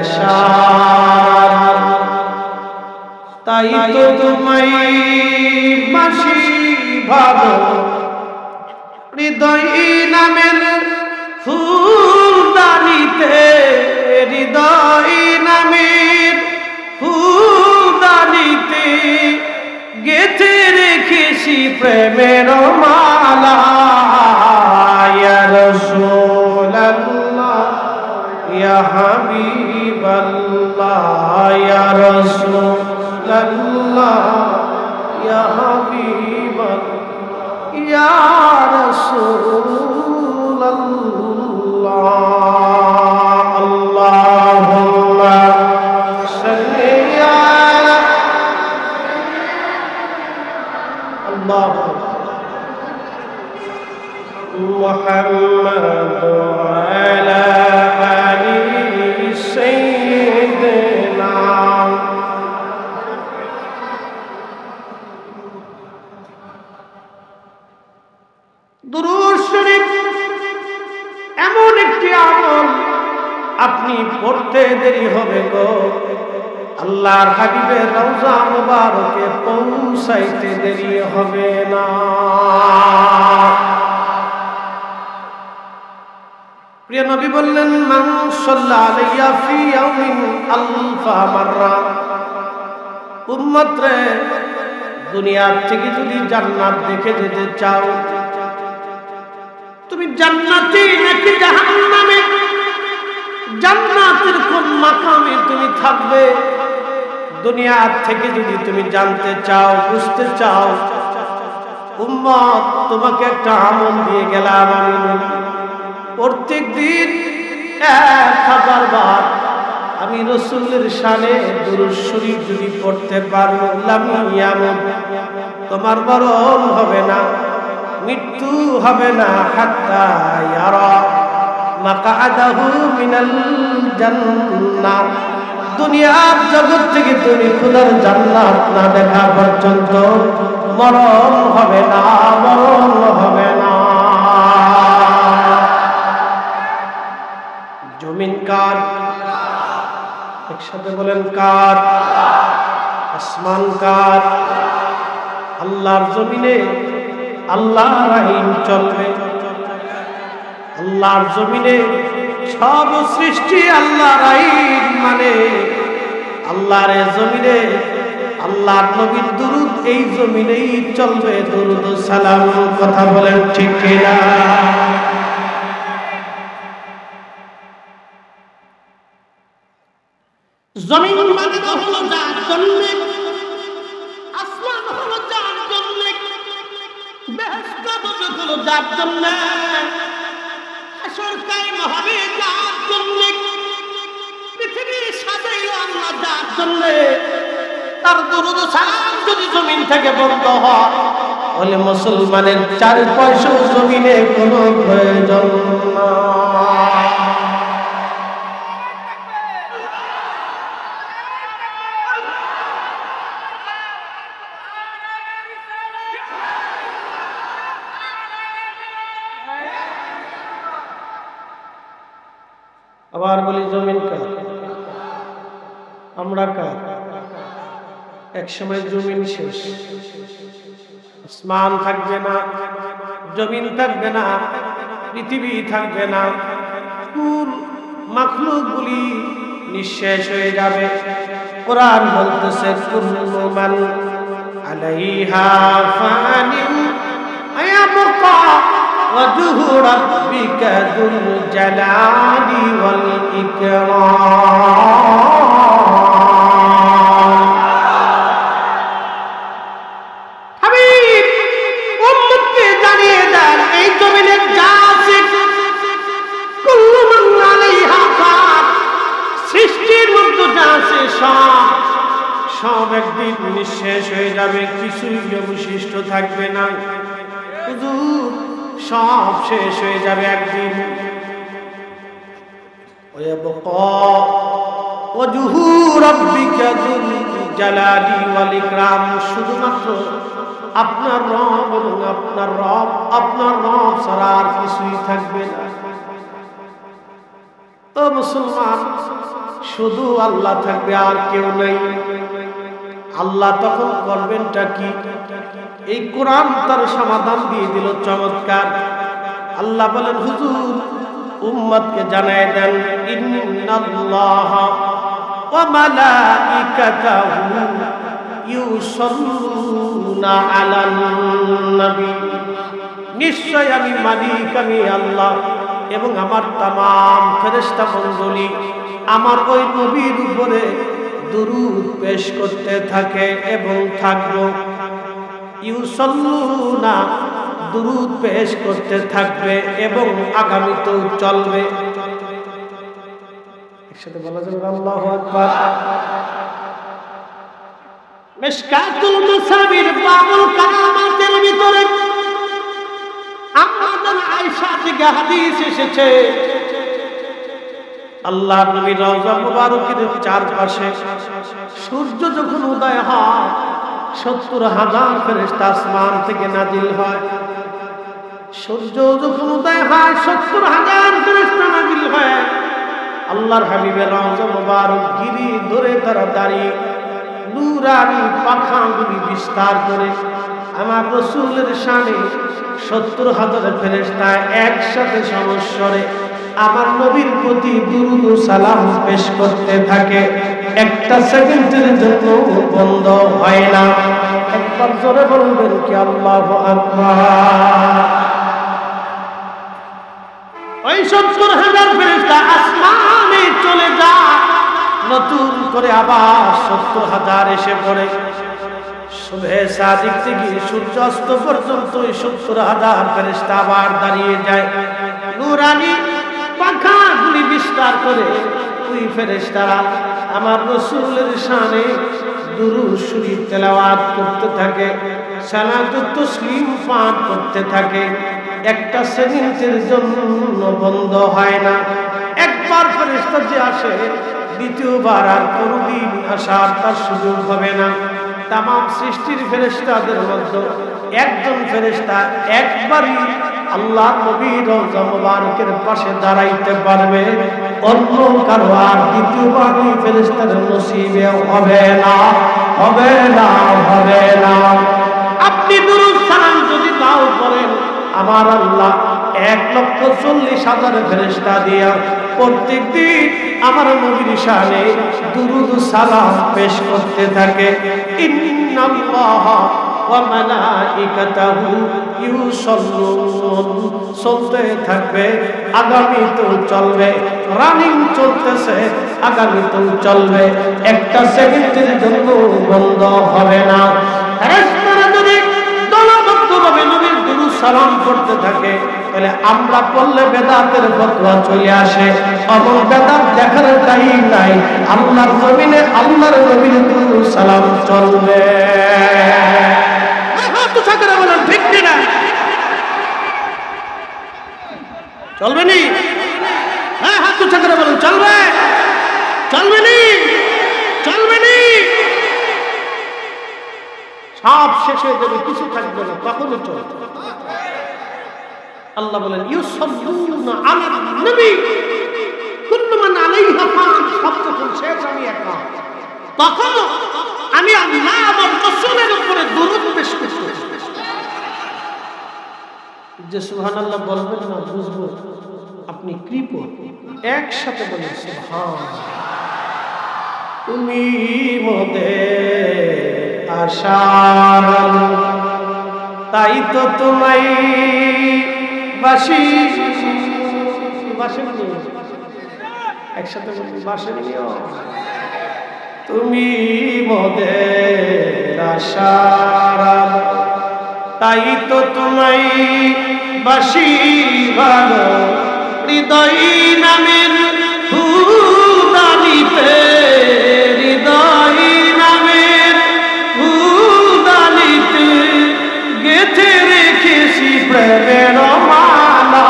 আশার। তাই তো তোমায় বাসি ভালো, হৃদয় নামের ফুলদানিতে, হৃদয় নামের ফুলদানিতে গেঁথে রেখেছি প্রেমের মালা। ইয়া রাসূলুল্লাহ ইয়া হাবিবাল্লাহ, ইয়া রাসূলুল্লাহ ইয়া হাবিবাল্লাহ, ইয়া রাসূলুল্লাহ। আল্লাহুম্মা সাল্লি আলা মুহাম্মাদ ওয়া আলা আলি সাইয়্যিদিনা। দুরূদ শরীফ এমন একটি আমল, আপনি পড়তে দেরি হবে গো, আল্লাহর হাবিবের রওজা মুবারকে পৌঁছাইতে দেরি হবে না। প্রিয় নবী বললেন, মান সাল্লা আলাইয়া ফি ইয়াউমিন আলফা মাররা। উম্মত রে, দুনিয়া থেকে যদি জান্নাত দেখে যেতে চাও, তুমি জান্নাতি নাকি জাহান্নামে, জান্নাতের কোন মাকামে তুমি থাকবে, দুনিয়া থেকে যদি তুমি জানতে চাও, বুঝতে চাও, উম্মত তোমাকে একটা আমল দিয়ে গেলাম আমি। প্রত্যেক দিন 1000 বার আমি রাসূলের শানে দুরূদ শরীফ যদি পড়তে পারো, লাম ইয়ামুত, তোমার মরণ হবে না, মৃত্যু হবে না, হাত্তা ইয়ারা মাকআদাহু মিনাল জান্নাহ। দুনিয়ার জগৎ থেকে তুমি খোদার জান্নাত না দেখা পর্যন্ত মরণ হবে না, মরণ হবে না। জমিন কার? একসাথে বলেন কার? আসমান কার? আল্লাহর জমিনে আল্লাহর আইন চলবে। আল্লাহর জমিনে সব সৃষ্টি আল্লাহর আইন মানে। আল্লাহর জমিনে আল্লাহর নবীর দুরূদ এই জমিনেই চলবে, দুরূদ ও সালাম। কথা বলেন ঠিক কিনা? জমিন মানে হলো যার জন্য, আসমান হলো যার জন্য, বেহেশত হলো যার জন্য, হাশর কায়েম হবে যার জন্য, পৃথিবী সাজাইলো আল্লাহ যার জন্য। তার দুরূদ সালাম যদি জমিন থেকে বন্ধ হয়, তাহলে মুসলমানের 4 পয়সা জমিনে কোনো প্রয়োজন না। আবার বলি, জমিন কার? আমরা কার? এক সময় জমিন শেষ, আসমান থাকবে না, জমিন থাকবে না, পৃথিবী থাকবে না, কুল মাখলুকগুলি নিঃশেষ হয়ে যাবে। কোরআন বলতেছে, কুল্লু মান আলাইহা ফানিন আয়াবকা ওয়াজহু রাব্বিকা যুল জালালি ওয়াল ইকরাম। হাবিব উম্মতকে জানিয়ে দেন, এই জমিনে যা আছে, কুল্লু মান আলাইহা ফান, সৃষ্টির মধ্যে যা আছে সব একদিন নিঃশেষ হয়ে যাবে, কিছুই অবশিষ্ট থাকবে না। হুজুর, সব শেষ হয়ে যাবে একদিন। ওয়ায়াবকা ওয়াজহু রাব্বিকা যুল জালালি ওয়াল ইকরাম, শুধুমাত্র আপনার রব এবং আপনার রব ছাড়া আর কিছুই থাকবে না। ও মুসলমান, শুধু আল্লাহ থাকবে আর কেউ নেই। আল্লাহ তখন করবেনটা কি? এই কোরআন তার সমাধান দিয়ে দিল চমৎকার। আল্লাহ বলেন, হুজুর উম্মতকে জানায় দেন, ইন্নাল্লাহা ওয়া মালাইকাতাহু ইউসাল্লুনা আলান নবী, নিশ্চয় আমি মালিক, আমি আল্লাহ এবং আমার তামাম ফেরেশতা মণ্ডলী আমার ওই নবীর উপরে দুরূদ পেশ করতে থাকে এবং থাকবো। ইউসাল্লুনা, দুরূদ পেশ করতে থাকবে এবং আগামীতেও চলবে। একসাথে বলা যাবে আল্লাহু আকবার। মিশকাতুল মুসাবির বাবুল কারামাতের ভিতরে আমাদের আয়েশা থেকে হাদিস এসেছে, আল্লাহ নবী রওজা মুবারকের চারপাশে সূর্য যখন উদয় হয় ৭০,০০০ ফেরেশতা আসমান থেকে নাজিল হয়। সূর্য যখন উদয় হয় ৭০,০০০ ফেরেশতা নাজিল হয়। আল্লাহর হাবিবের রওজা মুবারক গিরি ধরে তারা দাঁড়িয়ে নূরানি পাখাগুলি বিস্তার করে আমার রাসূলের শানে ৭০,০০০ ফেরেশতা একসাথে সমস্বরে আমার নবীর প্রতি দুরূদ ও সালাম পেশ করতে থাকে। একটা সেকেন্ডের জন্য বন্ধ হয় না। একবার জোরে বলবেন কি আল্লাহু আকবার। ওই ৭০,০০০ ফেরেশতা আসমানে চলে যায়, নতুন করে আবার ৭০,০০০ এসে পড়ে। সুবহে সাদিক থেকে সূর্যাস্ত পর্যন্ত ওই ৭০,০০০ ফেরেশতা আবার দাঁড়িয়ে যায়। নূরানি পাখাগুলি বিস্তার করে ওই ফেরেশতারা আমার রাসূলের শানে দুরূদ শরীফ তেলাওয়াত করতে থাকে, সালাতুত তাসলিম পাঠ করতে থাকে। একটা সেকেন্ডের জন্য বন্ধ হয় না। একবার ফেরেশতা যে আসে, দ্বিতীয়বার আর কোনদিন আসার তার সুযোগ হবে না। তামাম সৃষ্টির ফেরেশতাদের মধ্যে একজন ফেরেশতা একবারই আল্লাহ নবীর রওজা মুবারকের পাশে দাঁড়াইতে পারবে, অন্য কারো আর দ্বিতীয়বার ওই ফেরেশতার নসিবে হবে না, হবে না, হবে না। আপনি দুরূদ সালাম যদি নাও পড়েন, আমার আল্লাহ ১,৪০,০০০ ফেরেশতা দিয়া প্রত্যেক দিন আমার নবীর শানে দুরূদ সালাম পেশ করতে থাকে। ইন্নাল্লাহা ওয়া মালাইকাতাহু ইউসাল্লুন, চলতে থাকবে, আগামীতেও চলবে। রানিং চলতেছে, আগামীতেও চলবে। একটা সেকেন্ডের জন্য বন্ধ হবে না। ফেরেশতারা যদি দলবদ্ধভাবে নবীর দুরূদ সালাম করতে থাকে, তাহলে আমরা পড়লে বেদাতের ফতোয়া চলে আসে। অমন বেদাত দেখার টাইম নাই। আল্লাহর জমিনে আল্লাহর নবীর দুরূদ সালাম চলবে। হাত উঁচা করে বলেন ঠিক কিনা? চলবে নি? হ্যাঁ, হাত উঁচা করে বলেন চলবে, চলবে নি, চলবে নি। সব শেষ হয়ে যাবে, কিছু থাকবে না, তখনই চলবে। আল্লাহ বলেন ইউসাল্লুনা আলান নবী কুল্লু মান আলাইহা ফান, সব যখন শেষ আমি একা, তখন আমি আল্লাহ আমার রাসূলের উপরে দুরূদ পেশ করতে। যে সুবহানাল্লাহ বলবেন না, বুঝবো আপনি কৃপণ। একসাথে বলেন সুবহান। তুমি মোদের আশার, তাই তো তোমায় বাসি। বাসের নিয়ম একসাথে বলি, বাসের নিয়ম। তুমি মোদের আশার, তাই তো তোমায় বাসি ভালো। হৃদয় নামের ভূদানিতে, হৃদয় নামের ভূদানিতে গেথে রেখেছি প্রেমের মালা।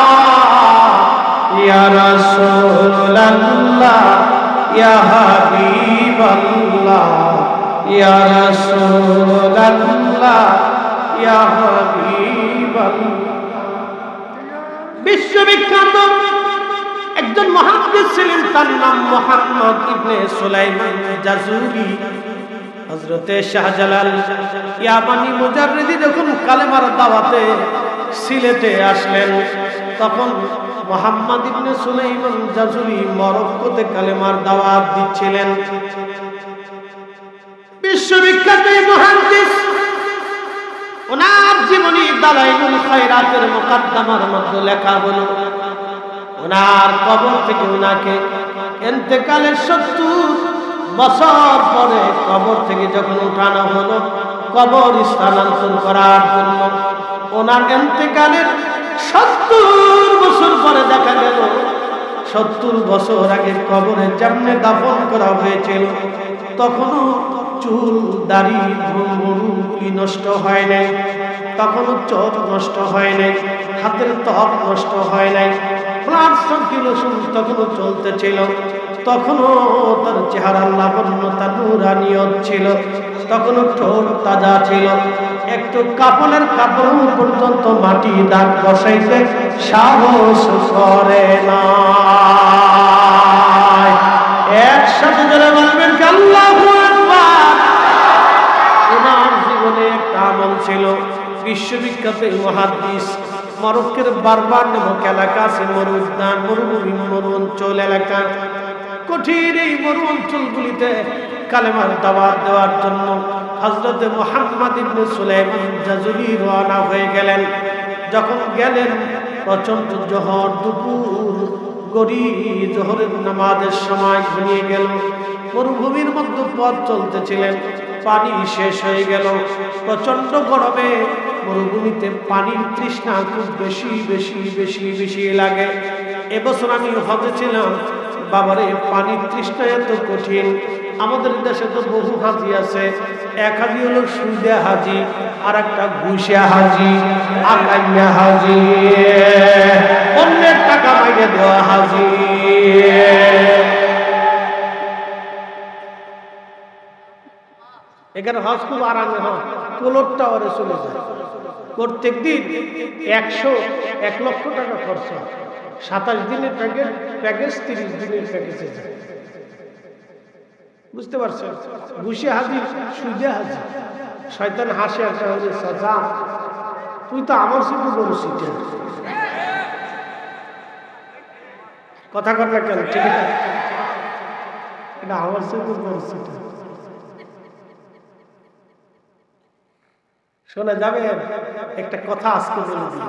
ইয়া রাসূলুল্লাহ, ইয়া হাবিবাল্লাহ, ইয়া রাসূলুল্লাহ, ইয়া হাবিবাল্লাহ। বিশ্ববিখ্যাত একজন মুহাদ্দিস ছিলেন তার নাম মুহাম্মদ ইবনে সুলাইমান জাজুরি। হযরতে শাহজালাল ইয়ামানি মুজাররিদি যখন কালেমার দাওয়াতে সিলেটে আসলেন, তখন মুহাম্মদ ইবনে সুলাইমান জাজুরি মরক্কোতে কালেমার দাওয়াত দিচ্ছিলেন। বিশ্ববিখ্যাত এই মুহাদ্দিস, ওনার জীবনী দালাইলুল খায়রাতের মুকদ্দমার মধ্যে লেখা হলো, ওনার কবর থেকে ওনাকে ইন্তেকালের 70 বছর পরে কবর থেকে যখন উঠানো হলো কবর স্থানান্তর করার জন্য, ওনার ইন্তেকালের 70 বছর পরে দেখা গেল 70 বছর আগে কবরে যেমনে দাফন করা হয়েছিল তখনও চুল দাড়ি ভ্রূগুলি নষ্ট হয় নাই, তখনও চোখ নষ্ট হয় নাই, হাতের ত্বক নষ্ট হয় নাই, ব্লাড সার্কুলেশন তখনও চলতেছিল, তখনও তার চেহারার লাবণ্যতা নূরানিয়ত ছিল, তখনও ঠোঁট তাজা ছিল, একটু কাপড়ের কাপড় পর্যন্ত মাটি দাগ বসাইতে সাহস করে না। একসাথে জোরে বলবেন আল্লাহু আকবার। ওনার জীবনে একটা আমল ছিল, বিশ্ববিখ্যাত মুহাদ্দিস, মরক্কোর বারবার নামক এলাকা আছে, মরুদ্যান, মরুভূমি, মরু অঞ্চল এলাকা, কঠিন এই মরু অঞ্চলগুলিতে কালেমার দাওয়াত দেওয়ার জন্য হযরতে মুহাম্মদ ইবনে সুলাইমান জাজুলি রওনা হয়ে গেলেন। যখন গেলেন প্রচন্ড জোহর, দুপুর গড়িয়ে জোহরের নামাজের সময় ঘনিয়ে গেল, মরুভূমির মধ্যে পথ চলতেছিলেন, পানি শেষ হয়ে গেল, প্রচন্ড গরমে মরুভূমিতে পানির তৃষ্ণা খুব বেশি বেশি বেশি বেশি লাগে। এবছর আমি হজে ছিলাম, বাবারে পানির তৃষ্ণা এত কঠিন। আমাদের দেশে তো বহু হাজি আছে, এক হাজি হলো সুদে হাজি, আর একটা ঘুষে হাজি, আকাইয়া হাজি, অন্যের টাকা মাইনে দেওয়া হাজি। এখানে হজ খুব আরামে হয়, কোলর টাওয়ারে চলে যায়, প্রত্যেক দিন 1 লক্ষ টাকা খরচ, 27 দিনের প্যাকেজ 30 দিনের প্যাকেজে যায়। বুঝতে পারছেন? ঘুষে হাজি, সুদে হাজি। শয়তান হাসে একটা হলে সাজা, তুই তো আমার সিটে বড় সিটে, কথা কর না কেন? ঠিক আছে, এটা আমার সিটে বড় সিটে। শোনা যাবে একটা কথা আজকে বলে দিই,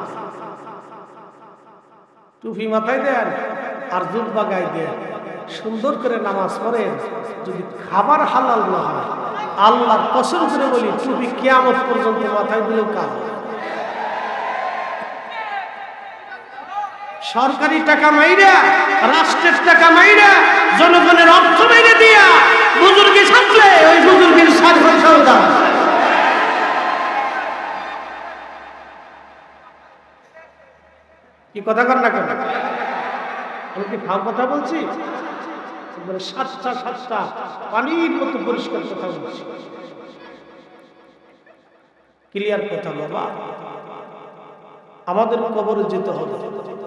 টুপি মাথায় দেন আর জুব্বা গায়ে দেন, সুন্দর করে নামাজ পড়েন, যদি খাবার হালাল না হয় আল্লাহর কসম করে বলি টুপি কিয়ামত পর্যন্ত মাথায় দিলেও কাজ। সরকারি টাকা মাইরা, রাষ্ট্রের টাকা মাইরা, জনগণের অর্থ মাইরা দিয়া বুজুর্গি সাজলে ওই বুজুর্গের সাজা। কি কথা কর না কেন? আমি কি ভাব কথা বলছি? সাতটা পানির মতো পরিষ্কার কথা বলছি, ক্লিয়ার কথা। বাবা, আমাদের কবরে যেতে হবে,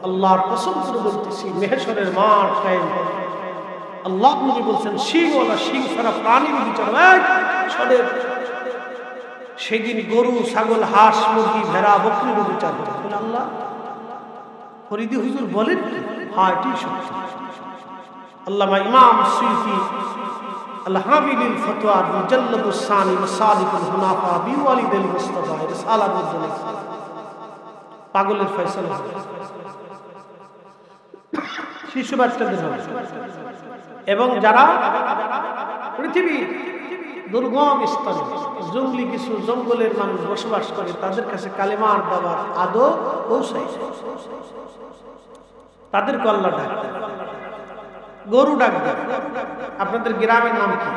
আল্লাহর কসম করে বলতেছি, মেহেশরের মাঠ কায়েম হবে। আল্লাহ নবী বলছেন সিংওয়ালা সিং ছাড়া প্রাণীর বিচার সেদিন গরু, ছাগল, হাঁস, মুরগি, ভেড়া, বকরির বিচার হবে। আল্লাহ ফরিদি হুজুর বলেন, হ্যাঁ এটি সত্য। আল্লামা ইমাম সুয়ুতি আল-হাবিলিল ফতোয়ার মুজাল্লাদুস সানি মাসালিকুল হুনাফা বিওয়ালিদিল মুস্তাফা রিসালাতুল জালাল, পাগলের ফয়সালা শিশু বাচ্চাদের হবে, এবং যারা পৃথিবীর দুর্গম স্থানে জঙ্গলি কিছু জঙ্গলের মানুষ বসবাস করে তাদের কাছে কালেমার বাবার আদৌ পৌঁছায়, তাদেরকে আল্লাহ ডাক দেন, গরু ডাক দেন। আপনাদের গ্রামের নাম কি?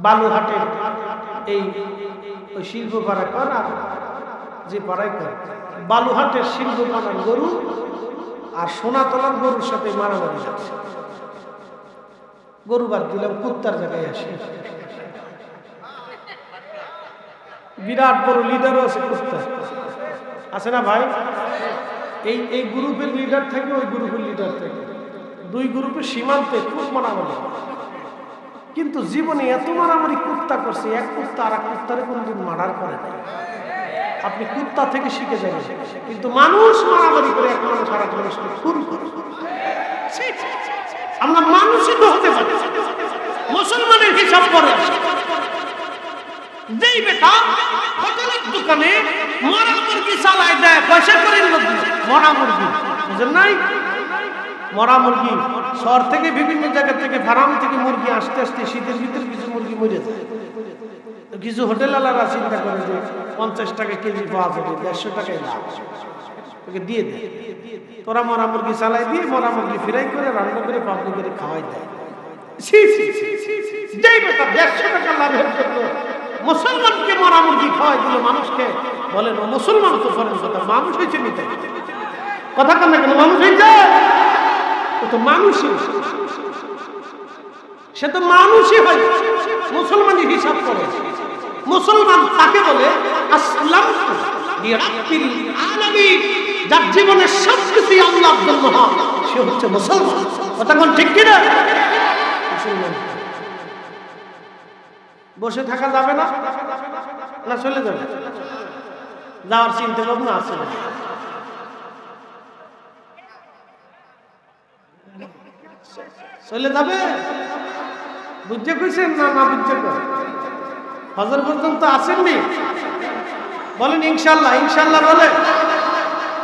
বালুহাটের এই ওই শিল্পপাড়া কর, আর যে পাড়ায় কর, বালুহাটের শিল্পপাড়ার গরু আর সোনাতলার গরুর সাথে মারামারি যাচ্ছে। গরু বাদ দিলাম, কুত্তার জায়গায় আসে, বিরাট বড় লিডারও আছে, কুত্তা আছে না ভাই? এই গ্রুপের লিডার থাকে, ওই গ্রুপের লিডার থাকে, দুই গ্রুপের সীমান্তে খুব মারামারি, কিন্তু জীবনে এত মারামারি কুত্তা করছে, এক কুত্তা আর এক কুত্তারে কোনদিন মার্ডার করে নাই। আপনি কুত্তা থেকে শিখে যাবেন, কিন্তু মানুষ মারামারি করে এক মানুষ আর এক মানুষকে খুন করে। আমরা মানুষই তো হতে পারি, মুসলমানের হিসাব করে। যেই বেটা হোটেলের দোকানে মরা মুরগি চালায় দেয়, পয়সা করে মরা মুরগি, বুঝেন নাই? মরা মুরগি শহর থেকে বিভিন্ন জায়গা থেকে ফার্ম থেকে মুরগি আসতে আসতে শীতের ভিতরে কিছু মুরগি মরে যায়। কিছু হোটেলওয়ালারা চিন্তা করে যে 50 টাকা কেজি পাওয়া যাবে, 150 টাকায় লাভ, তোকে দিয়ে দেয়। তোরা মরা মুরগি চালাই দিয়ে মরা মুরগি ফ্রাই করে রান্না করে পাবলিকের খাওয়াই দেয়। যেই বেটা 150 টাকা লাভের জন্য মুসলমানকে মরা মুরগি খাওয়াই দিল, মানুষকে বলেন ও মুসলমান তো ফরেন কথা, মানুষ হয়েছে নিতে কথা কেন কেন মানুষ হয়েছে, ও তো মানুষই, সে তো মানুষই হয়, মুসলমানই হিসাব করে। মুসলমান তাকে বলে আসলামতু লিরাব্বিল আলামিন, যার জীবনের সবকিছু আল্লাহর জন্য হয়, সে হচ্ছে মুসলমান। কথা কোন ঠিক কি না? মুসলমান বসে থাকা যাবে না, না চলে যাবে? যাওয়ার চিন্তা ভাবনা আছে? চলে যাবে? বুঝতে কইছেন না? না বুঝতে হজর পর্যন্ত আসেননি? বলেন ইনশাল্লাহ। ইনশাল্লাহ বলে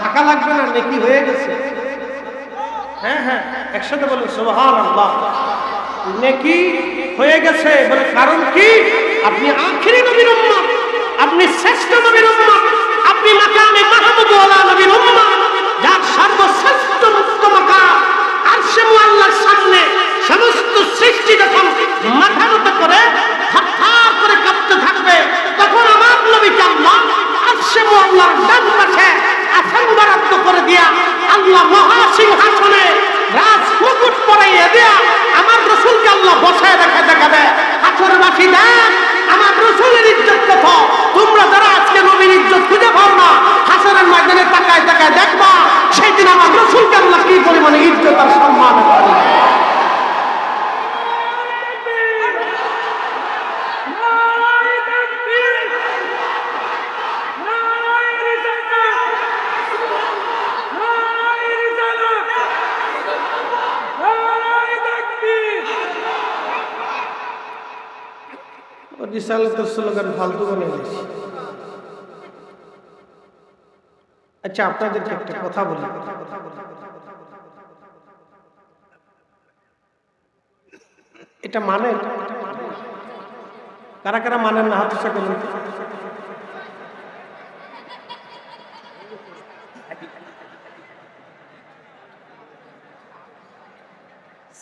থাকা লাগবে না, নেকি হয়ে গেছে। হ্যাঁ হ্যাঁ, একসাথে বলেন সুবহানাল্লাহ, নেকি হয়ে গেছে। বলে কারণ কি? আপনি আখিরি নবীর উম্মত, আপনি শ্রেষ্ঠ নবীর উম্মত, আপনি মাকামে মাহমুদ ওয়ালা নবীর উম্মত, যার সর্বশ্রেষ্ঠ মুক্ত মাকাম আরশে মুআল্লার সামনে সমস্ত সৃষ্টি যখন মাথা নত করে থারথার করে কাঁপতে থাকবে, তখন আমার নবীকে আল্লাহ আরশে মুআল্লার ডান পাশে আসন বরাদ্দ করে দিয়া আল্লাহ মহাসিংহাসনে রাজ মুকুট পরাইয়া দিয়া আমার রাসূলকে আল্লাহ বসায় রেখে দেখাবে। হাসরবাসী দেখ আমার রাসূলের ইজ্জত কত। তোমরা যারা আজকে নবীর ইজ্জত খুঁজে পাও না, হাসরের ময়দানে তাকায় তাকায় দেখবা সেই দিন আমার রাসূলকে আল্লাহ কি পরিমাণে ইজ্জত আর সম্মান করে। রিসালাতের স্লোগান ফালতু বলে দিয়েছি। আচ্ছা, আপনাদেরকে একটা কথা বলি। এটা মানেন? কারা কারা মানেন না হাত উঁচা করুন।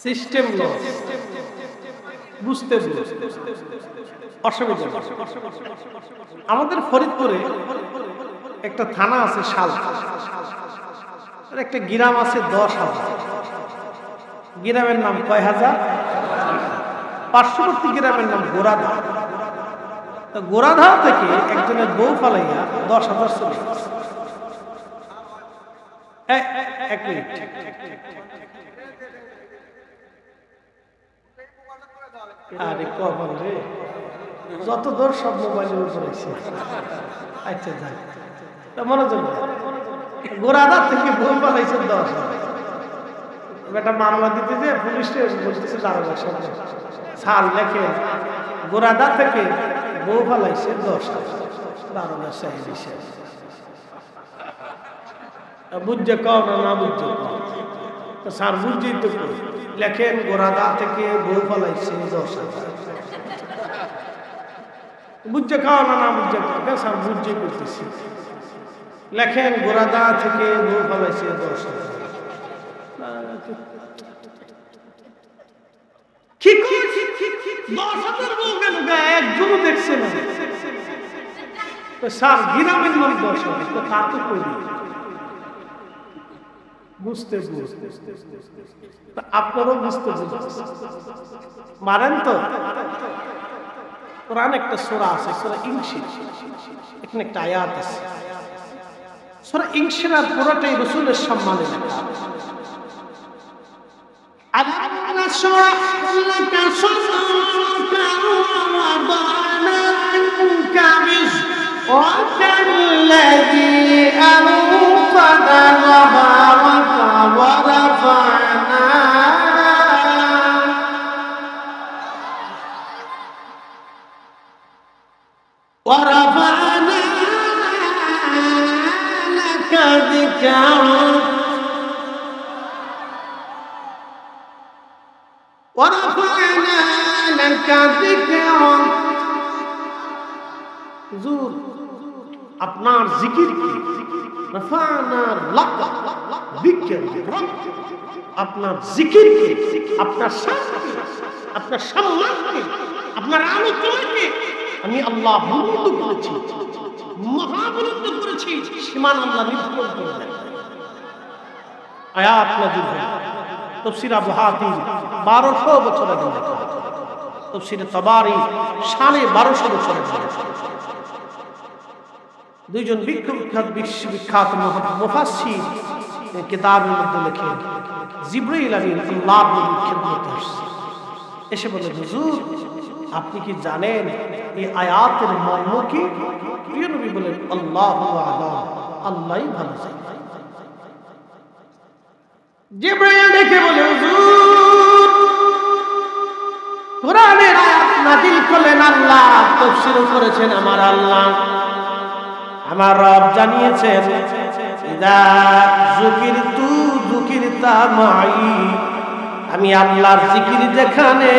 সিস্টেম লস বুঝতে অসুবিধা। আমাদের ফরিদপুরে একটা থানা আছে শাল, একটা গ্রাম আছে 10,000। গ্রামের নাম কয় হাজার? পার্শ্ববর্তী গ্রামের নাম গোরাধা। গোরাধা থেকে একজনের বউ ফালাইয়া 10,000 চলে। এক মিনিট, আরে কখন রে, যত দূর সব মোবাইলের উপর আছে। আচ্ছা যাই, মনোযোগ। গোরাধা থেকে বউ পালাইছে 10,000। একটা মামলা দিতে যে পুলিশ বলতেছে দারোগা সামনে ছাড় লেখে, গোরাধা থেকে বউ পালাইছে 10,000। দারোগা সাহেব বুঝছে কও না, না বুঝছে স্যার বুঝছেই তো লেখেন, গোরাধা থেকে বউ পালাইছে 10,000। বুঝছে খাওয়া না, না বুঝছে স্যার বুঝছে করতেছি। লেখেন গোরাধা থেকে বউ পালাইছে 10,000। একজনও দেখছে না স্যার, গ্রামের লোক 10,000 তা তো করি বুঝতে বুঝতে আপনারও বুঝতে মারেন তো। কোরআন একটা সূরা আছে, সূরা ইনশির, এখানে একটা আয়াত আছে। সূরা ইনশির পুরোটাই রাসূলের সম্মানে লেখা। ألم نشرح لك صدرك ووضعنا عنك وزرك الذي أنقض ظهرك ورفعنا لك ذكرك ورفعنا لك ذكرك হুজুর আপনার জিকিরকে রফা'না লাকা যিকরাক আপনার জিকিরকে আপনার শানকে আপনার সম্মানকে আপনার আলোচনাকে আমি আল্লাহ বুলন্দ করেছি মহাবুলন্দ করেছি সীমান আল্লাহ নির্ধারণ করে দেন আয়াত নাযিল হয় তাফসীর আবু হাতিম 1200 বছর আগে লেখা তাফসীর তাবারি 1250 বছর আগে দুইজন বিশ্ববিখ্যাত মুফাসসির কিতাবের মধ্যে লেখেন জিবরাইল আমিন আল্লাহর নবীর খিদমতে এসে বলে হুজুর আপনি কি জানেন এই আয়াতের মর্ম কি? প্রিয় নবী বলেন আল্লাহু আ'লাম আল্লাহই ভালো জানেন। জিবরাইল ডেকে বলে হুজুর কোরআনের আয়াত নাযিল করলেন আল্লাহ, তাফসীর করেছেন আমার আল্লাহ, আমার রব জানিয়েছেন ইদা যুকিরতু যুকিরতা মাই, আমি আল্লাহর জিকির যেখানে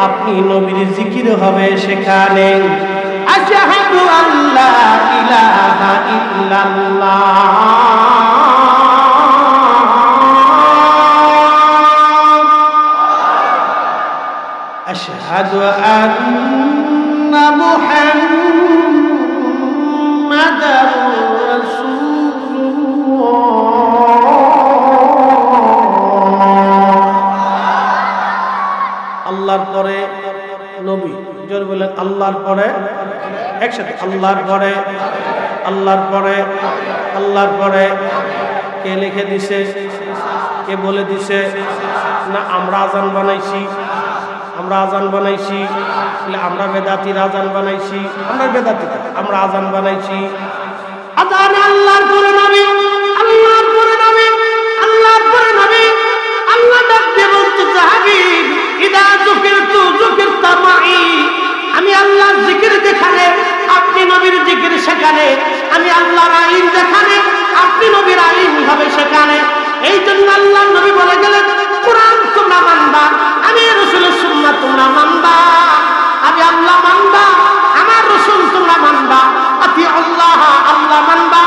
আপনি নবীর জিকির হবে সেখানে। আশহাদু আল্লা ইলাহা ইল্লাল্লাহ আশহাদু আন্না মুহাম্মাদার আল্লাহর পরে নবী, জোরে বলেন আল্লাহর পরে, একসাথে আল্লাহর পরে, আল্লাহর পরে, আল্লাহর পরে। কে লিখে দিছে? কে বলে দিছে? না আমরা আজান বানাইছি, আমরা আজান বানাইছি, আমরা বেদাতির আজান বানাইছি, আমরা বেদাতি, আমরা আজান বানাইছি। আজান আল্লাহর পরে নবী, আল্লাহর পরে নবী, আল্লাহর পরে নবী। আল্লাহ ডাক দিয়ে বলতে হাবিব ইদা যুকিরতু যুকিরতা মাই, আমি আল্লাহর জিকির যেখানে আপনি নবীর জিকির সেখানে, আমি আল্লাহর আইন যেখানে আপনি নবীর আইন হবে সেখানে। এই জন্য আল্লাহর নবী বলে গেলেন কোরআন তোমরা মানবা, আমি রাসূলের সুন্নাহ তোমরা মানবা, আমি আল্লাহ মানবা, আমার রাসূল তোমরা মানবা। আতি আল্লাহ আল্লাহ মানবা,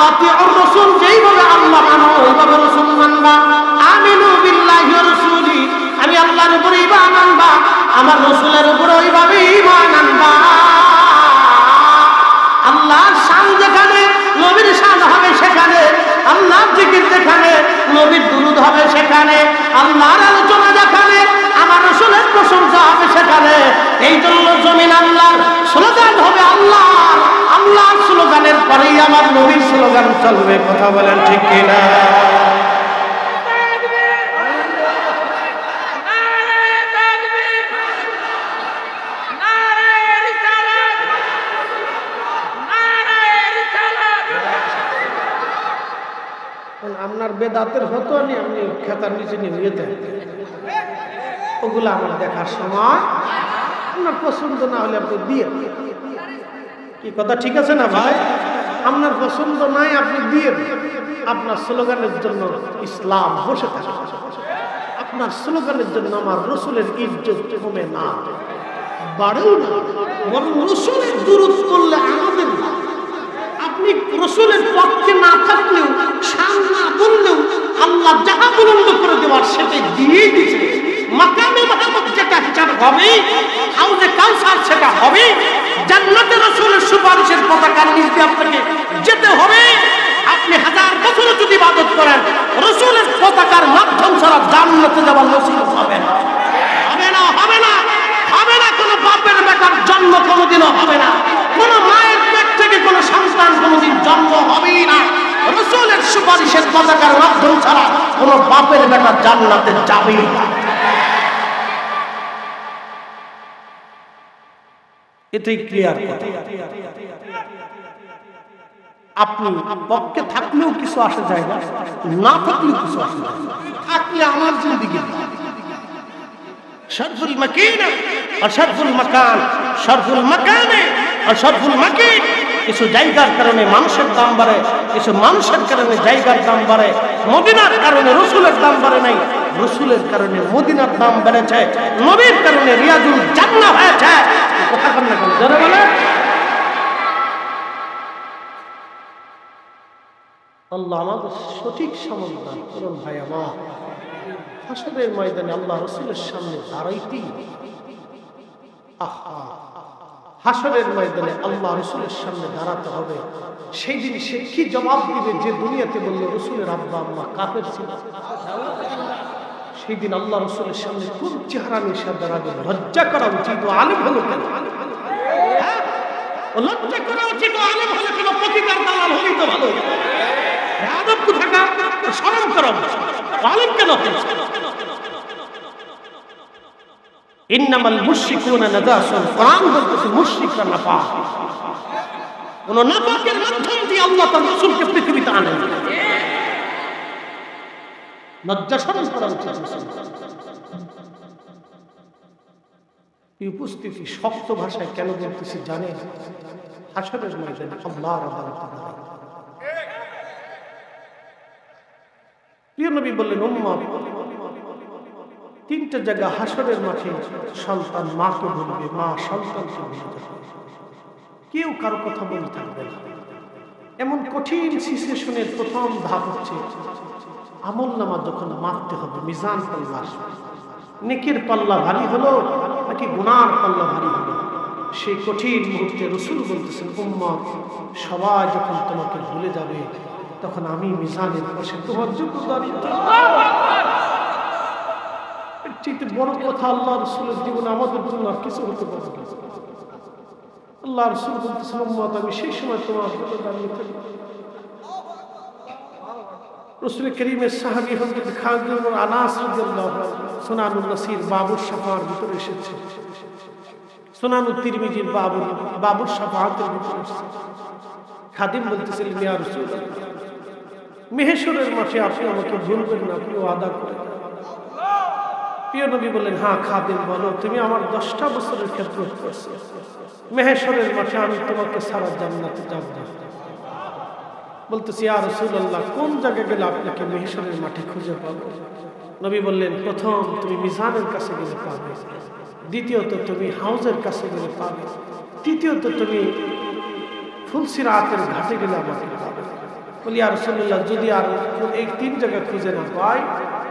আতি আর রাসূল যেইভাবে আল্লাহ মানো ওইভাবে রাসূল মানবা। আমিনু বিল্লাহি ওয়া রাসূলি, আমি আল্লাহর উপরে ঈমান আনবা, আমার রাসূলের উপরে ওইভাবে ঈমান আনবা। আল্লাহর শান যেখানে নবীর শান হবে সেখানে, আল্লাহর জিকির যেখানে নবীর দুরূদ হবে সেখানে, আল্লাহর আলোচনা যেখানে আমার রাসূলের প্রশংসা হবে সেখানে। এই জন্য জমিন আল্লাহর, স্লোগান হবে আল্লাহ, আল্লাহর স্লোগানের পরেই আমার নবীর স্লোগান চলবে। কথা বলেন ঠিক কিনা? আপনার বেদাতের হতো নি, আপনি খেতার নিচে নিয়ে যেতেন, ওগুলো আমার দেখার সময় আপনার পছন্দ না হলে আপনি দিয়ে, কি কথা ঠিক আছে না ভাই? আপনার পছন্দ নাই আপনি দিয়ে, আপনার স্লোগানের জন্য ইসলাম বসে থাকে, আপনার স্লোগানের জন্য আমার রাসূলের ইজ্জত কমে না, বাড়েও না, বরং রাসূলের দুরূদ করলে আমাদের না। আপনি রাসূলের পক্ষে না থাকলেও, শান না বললেও আল্লাহ যাহা বুলন্দ করে দেওয়ার সেটাই দিয়ে দিয়েছে। মাকামে মাহমুদ যেটা হিসাব হবে, হাউজে কাউসার সেটা হবে, জান্নাতে রাসূলের সুপারিশের পতাকার নিচ দিয়ে আপনাকে যেতে হবে। আপনি হাজার বছর যদি ইবাদত করেন, রাসূলের পতাকার মাধ্যম ছাড়া জান্নাতে যাওয়ার নসিব হবে না, হবে না, হবে না, হবে না। কোনো বাপের বেটার জন্ম কোনোদিনও হবে না, কোনো মায়ের পেট থেকে কোনো সন্তান কোনোদিন জন্ম হবেই না। রাসূলের সুপারিশের পতাকার মাধ্যম ছাড়া কোন বাপের বেটা জান্নাতে যাবেই না। এটাই ক্লিয়ার কথা। আপনি পক্ষে থাকলেও কিছু আসে যায় না, না থাকলেও কিছু আসে যায় না। থাকলে আমার জিন্দেগি শরফুল মাকিন আর শরফুল মাকান, শরফুল মাকানে আর শরফুল মাকিন। কিছু জায়গার কারণে মানুষের দাম বাড়ে, কিছু মানুষের কারণে জায়গার দাম বাড়ে। মদিনার কারণে রসুলের দাম বাড়ে নাই, রসুলের কারণে মদিনার দাম বেড়েছে, নবীর কারণে রিয়াজুল জান্নাহ হয়েছে। কথা বলেন না কেন? জোরে বলেন। আল্লাহ আমাদের সঠিক সময় দান করুন। ভাই আমার, হাসরের ময়দানে আল্লাহ রসুলের সামনে দাঁড়াইতেই, আহা, হাসরের ময়দানে আল্লাহ রসুলের সামনে দাঁড়াতে হবে। সেই দিন সে কি জবাব দিবে যে দুনিয়াতে বললো রসুলের আব্বা আম্মা কাফের ছিল? সেই দিন আল্লাহ রসুলের সামনে কোন চেহারা নিয়ে সে দাঁড়াবে? লজ্জা করা উচিত। ও আলেম হলো কেন? লজ্জা করা উচিত। ও আলেম হলো কেন? প্রতিকার দালাল হলেই তো ভালো। আদব কোথাকার, শরম করা উচিত। আলেম কেন? ইন্নামাল মুশরিকুনা নাজাসুন, কোরআন বলতেছে মুশরিকরা নাপাক। কোন নাপাকের মাধ্যম দিয়ে আল্লাহ তার রাসূলকে পৃথিবীতে আনেন। লজ্জা শরম করা উচিত। এই উপস্থিতি শক্ত ভাষায় কেন বলতেছি জানেন? হাসরের ময়দানে আল্লাহর আদালতে দাঁড়াবে। প্রিয় নবী বললেন, উম্মত, তিনটা জায়গা হাসরের মাঠে সন্তান মাকে বলবে, মা সন্তানকে বলবে, কেউ কারো কথা বলে থাকবে না। এমন কঠিন সিচুয়েশনের প্রথম ধাপ হচ্ছে আমল নামা যখন মাপতে হবে, মিজান পাল্লা আসবে। নেকির পাল্লা ভারী হলো নাকি গুনার পাল্লা ভারী হলো, সেই কঠিন মুহূর্তে রাসূল বলতেছেন, উম্মত, সবাই যখন তোমাকে ভুলে যাবে তখন আমি মিজানের পাশে তোমার জন্য দাঁড়িয়ে থাকব। এর বড় কথা আল্লাহ রাসূলের জীবনে আমাদের জন্য আর কিছু হতে পারে না। আল্লাহ রাসূল বলতেছেন, উম্মত, আমি সেই সময় তোমার জন্য দাঁড়িয়ে থাকব। রাসূল করিমের সাহাবী হযরত খালিদ ইবনে আনাস রাদিয়াল্লাহু আনহু সুনানুন নাসির বাবুর শাফার ভিতরে এসেছে, সুনানুত তিরমিজির বাবুর শাফাতের ভিতরে এসেছে। খাদিম বলতেছিলেন, ইয়া রাসূলুল্লাহ, মেহেশরের মাঠে আপনি আমাকে ভুলবেন না, আপনি ওয়াদা করেন। প্রিয় নবী বললেন, হ্যাঁ খাদিম বলো, তুমি আমার 10টা বছরের খেদমত করেছো, মেহেশরের মাঠে আমি তোমাকে সারা জান্নাতে যাব না। বলতেছি, ইয়া রাসূলুল্লাহ, কোন জায়গায় গেলে আপনাকে মেহেশরের মাঠে খুঁজে পাবো? নবী বললেন, প্রথম তুমি মিজানের কাছে গেলে পাবে, দ্বিতীয়ত তুমি হাউজের কাছে গেলে পাবে, তৃতীয়ত তুমি ফুলসিরাতের ঘাটে গেলে আমাকে পাবে। বলি, ইয়া রাসূলুল্লাহ, যদি আর এই 3 জায়গায় খুঁজে না পাই?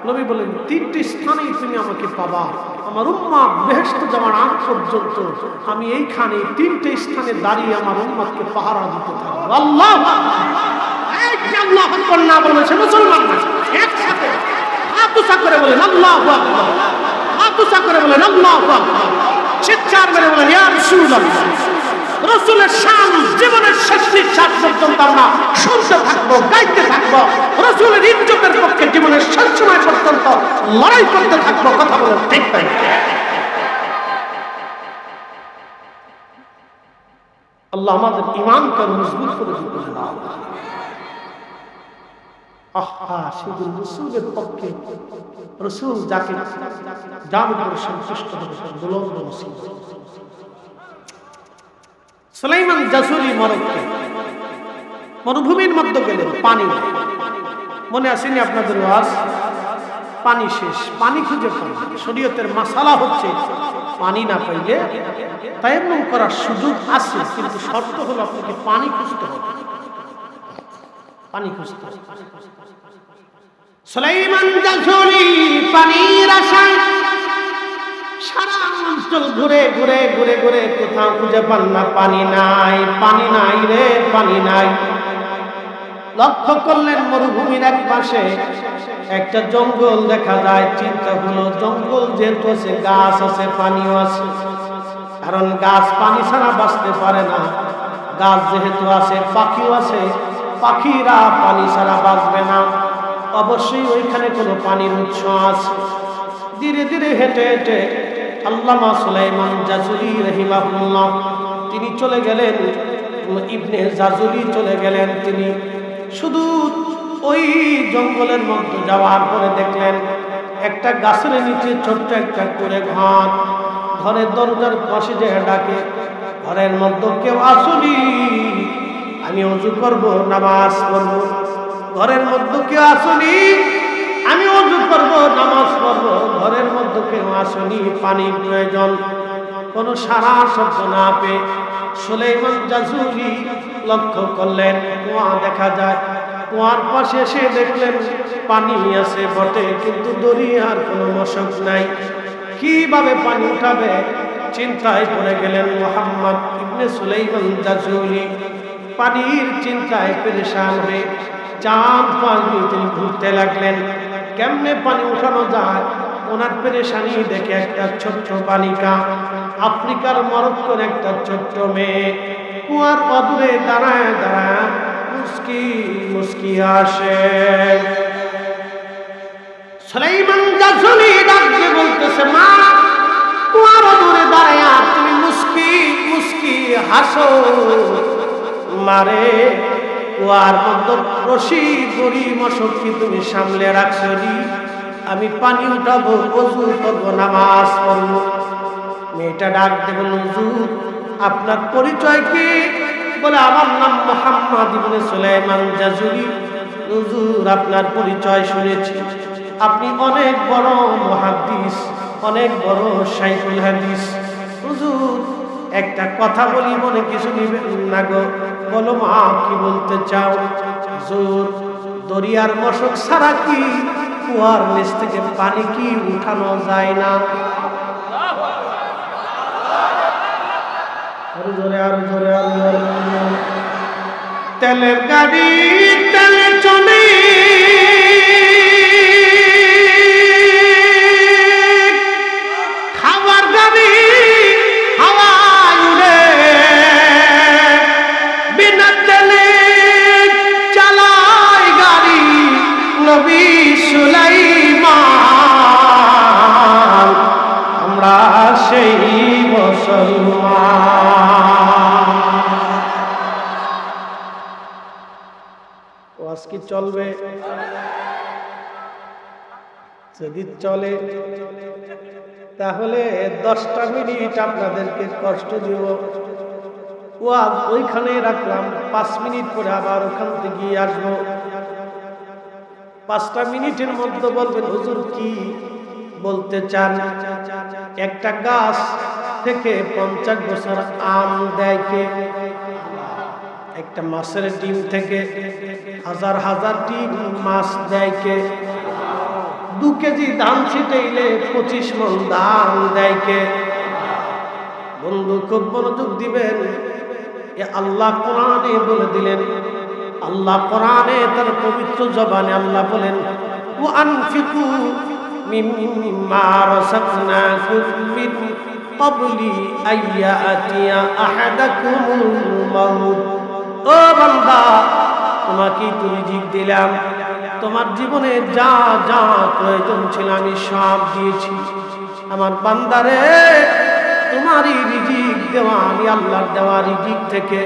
নবী বলেন, 3টি স্থানেই তুমি আমাকে পাবা। আমার উম্মাহ বেহেশত যাওয়ার আগ পর্যন্ত আমি এইখানে 3টে স্থানে দাঁড়িয়ে আমার উম্মাহকে পাহারা দিতে থাকবো। আল্লাহু আকবার! আল্লাহু আকবার না বললে সে মুসলমান না। একসাথে হাত উঁচা করে বলেন আল্লাহু আকবার, হাত উঁচা করে বলেন আল্লাহু আকবার, চিৎকার মেরে বলেন ইয়া রাসূলুল্লাহ। রাসূলের শান জীবনের শেষ নিঃশ্বাস পর্যন্ত আমরা শুনতে থাকবো, গাইতে থাকবো। রাসূলের ইজ্জতের পক্ষে জীবনের শেষ সময় পর্যন্ত লড়াই করতে থাকবো। কথা বলেন ঠিক তাই? আল্লাহ আমাদের ঈমানকে মজবুত করে দিবেন। আহা, সেদিন রাসূলের পক্ষে, রাসূল যাকে যার উপরে সন্তুষ্ট হবে তার গোলাম নসিব। সুলাইমান জাসুরি মরুভূমির মধ্যে গেলেন, পানি মনে আসেনি আপনাদের ওয়াজ? পানি শেষ, পানি খুঁজে পান। শরীয়তের মাসালা হচ্ছে পানি না পাইলে তায়াম্মুম করার সুযোগ আছে, কিন্তু শর্ত হলো আপনাকে পানি খুঁজতে হবে। পানি খুঁজতে হবে। সুলাইমান জাসুরি পানির আশায় সারা অঞ্চল ঘুরে ঘুরে ঘুরে ঘুরে কোথাও খুঁজে পান না, পানি নাই, পানি নাই রে, পানি নাই। লক্ষ্য করলেন মরুভূমির এক পাশে একটা জঙ্গল দেখা যায়। চিন্তা হলো, জঙ্গল যেহেতু আছে, গাছ আছে, পানিও আছে, কারণ গাছ পানি ছাড়া বাঁচতে পারে না। গাছ যেহেতু আছে, পাখিও আছে, পাখিরা পানি ছাড়া বাঁচবে না। অবশ্যই ওইখানে কোনো পানির উৎস আছে। ধীরে ধীরে হেঁটে হেঁটে আল্লামা সুলাইমান জাজুলি রাহিমাহুল্লাহ তিনি চলে গেলেন, ইবনে জাজুলি চলে গেলেন। তিনি শুধু ওই জঙ্গলের মধ্যে যাওয়ার পরে দেখলেন একটা গাছের নিচে ছোট্ট একটা করে ঘর, ঘরের দরজার পাশে যে ডাকে, ঘরের মধ্যে কেউ আসুনি, আমি ওযু করব, নামাজ পড়ব। ঘরের মধ্যে কেউ আসুনি, আমি ওযু করব, নামাজ পড়ব। ঘরের মধ্যে কেউ আসুনি, পানির প্রয়োজন। কোনো সারা শব্দ না পেয়ে সুলাইমান জাজুলি লক্ষ্য করলেন কুয়া দেখা যায়। কুয়ার পাশে এসে দেখলেন পানি আছে বটে, কিন্তু দরিয়ার কোনো মশক নাই। কিভাবে পানি উঠাবে চিন্তায় পড়ে গেলেন মুহাম্মদ ইবনে সুলাইমান জাজুলি। পানির চিন্তায় পেরেশান হয়ে চাঁদ পানি তিনি ঘুরতে লাগলেন, কেমনে পানি উঠানো যায়। ওনার পেরেশানি দেখে একটা ছোট্ট বালিকা, আফ্রিকার মরক্কোর একটা ছোট্ট মেয়ে কুয়ার অদূরে দাঁড়ায় দাঁড়ায় মুস্কি মুস্কি আসে। সুলাইমান জাজুলি ডাকতে বলতেছে, মা, কুয়ার অদূরে দাঁড়ায় তুমি মুস্কি মুস্কি হাসো। মারে, কুয়ার মধ্যে রশি গড়ি মশক কি তুমি সামলে রাখছো নি? আমি পানি উঠাবো, ওযু করবো, নামাজ পড়বো। মেয়েটা ডাক দেবে, হুজুর আপনার পরিচয় কি? বলে, আমার নাম মুহাম্মদ ইবনে সুলাইমান জাজুলি। হুজুর আপনার পরিচয় শুনেছি, আপনি অনেক বড় মুহাদ্দিস, অনেক বড় শাইখুল হাদিস। হুজুর একটা কথা বলি, মনে কিছু নিবেন না গো। বলো মা, কি বলতে চাও? হুজুর দরিয়ার মশক ছাড়া কি কুয়ার নিচ থেকে পানি কি উঠানো যায় না? তেলের গাড়ি তেলে চলে, খাবার গাড়ি হাওয়ায় উড়ে, বিনা তেলে চালায় গাড়ি নবী সুলাইমান। আমরা সেই মুসলমান। ওয়াজ কি চলবে? যদি চলে তাহলে 10টা মিনিট আপনাদেরকে কষ্ট দিব। ওয়াজ ওইখানে রাখলাম, 5 মিনিট পরে আবার ওখান থেকে গিয়ে আসবো। 5টা মিনিটের মধ্যে বলবেন হুজুর কি বলতে চান? একটা গাছ থেকে 50 বছর আম দেয় কে? একটা মাছের ডিম থেকে হাজার হাজার ডিম মাছ দেয় কে? 2 কেজি ধান ছিটাইলে 25 মণ ধান দেয় কে? বন্ধু খুব মনোযোগ দিবেন। এ আল্লাহ কোরআনে বলে দিলেন, আল্লাহ কোরআনে তার পবিত্র জবানে আল্লাহ বলেন, ওয়া আনফিকু মিম্মা রাযাকনাকুম মিন ক্বাবলি আইয়াতিয়া আহাদাকুমুল মাউত। ও বান্দা, তোমাকে তো রিজিক দিলাম, তোমার জীবনে যা যা প্রয়োজন ছিল আমি সব দিয়েছি। আমার বান্দারে, তোমারই রিজিক দেওয়া, আমি আল্লাহর দেওয়া রিজিক থেকে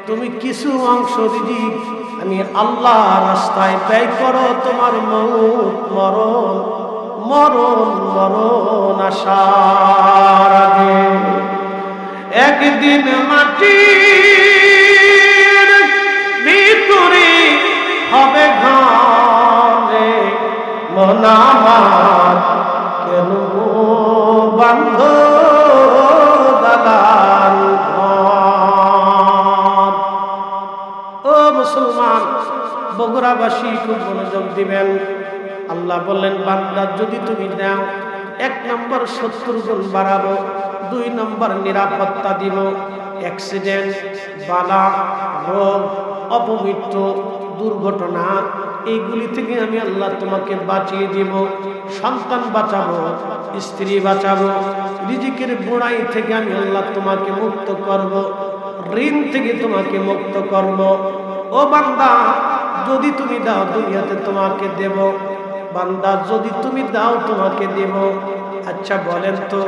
তুমি কিছু অংশ রিজিক আমি আল্লাহ রাস্তায় ব্যয় করো। তোমার মৌত মরণ মরণ মরণ আসার আগে একদিন মাটির ভিতরে হবে ঘরে। মন আমার কেন বান্ধ দালাল ঘর। ও মুসলমান, বগুড়াবাসী খুব মনোযোগ দিবেন। আল্লাহ বললেন, বান্দা যদি তুমি দাও, 1 নম্বর 70 গুণ বাড়াবো, 2 নম্বর নিরাপত্তা দিব। অ্যাক্সিডেন্ট, বালা, রোগ, অপমৃত্যু, দুর্ঘটনা এইগুলি থেকে আমি আল্লাহ তোমাকে বাঁচিয়ে দিব। সন্তান বাঁচাবো, স্ত্রী বাঁচাবো, রিজিকের বুড়াই থেকে আমি আল্লাহ তোমাকে মুক্ত করব, ঋণ থেকে তোমাকে মুক্ত করব। ও বান্দা, যদি তুমি দাও দুনিয়াতে তোমাকে দেব, বান্দা যদি তুমি দাও তোমাকে দেব। আচ্ছা বলেন তো,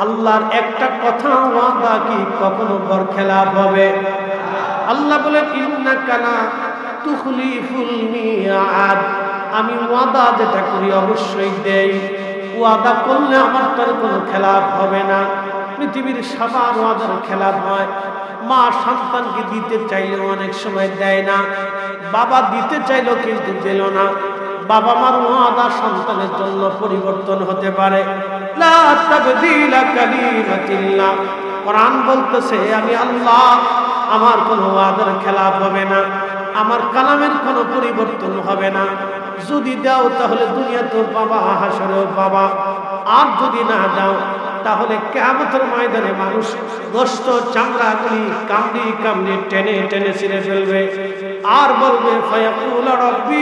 আল্লাহর একটা কথা ওয়াদা কি কখনো বরখেলাপ হবে? আল্লাহ বলেন ইন্নাকা লা তুখলিফুল মিয়াদ, আমি ওয়াদা যেটা করি অবশ্যই দেই। ওয়াদা করলে আমার তার কোনো খেলাপ হবে না। পৃথিবীর সবার ওয়াদার খেলাপ হয়। মা সন্তানকে দিতে চাইলেও অনেক সময় দেয় না, বাবা দিতে চাইলেও কিন্তু দিল না। বাবা মার ওয়াদা সন্তানের জন্য পরিবর্তন হতে পারে। লা তাবদীলা কালিমাতিল্লাহ, কোরআন বলতেছে আমি আল্লাহ, আমার কোনো ওয়াদার খেলাপ হবে না, আমার কালামের কোনো পরিবর্তন হবে না। যদি দাও তাহলে দুনিয়াতেও পাবা, হাসরেও পাবা। আর যদি না দাও তাহলে কিয়ামতের ময়দানে মানুষ গোশত চামড়াগুলি কামড়ি কামড়ি টেনে টেনে ছিঁড়ে ফেলবে আর বলবে ফায়াকুল রব্বি,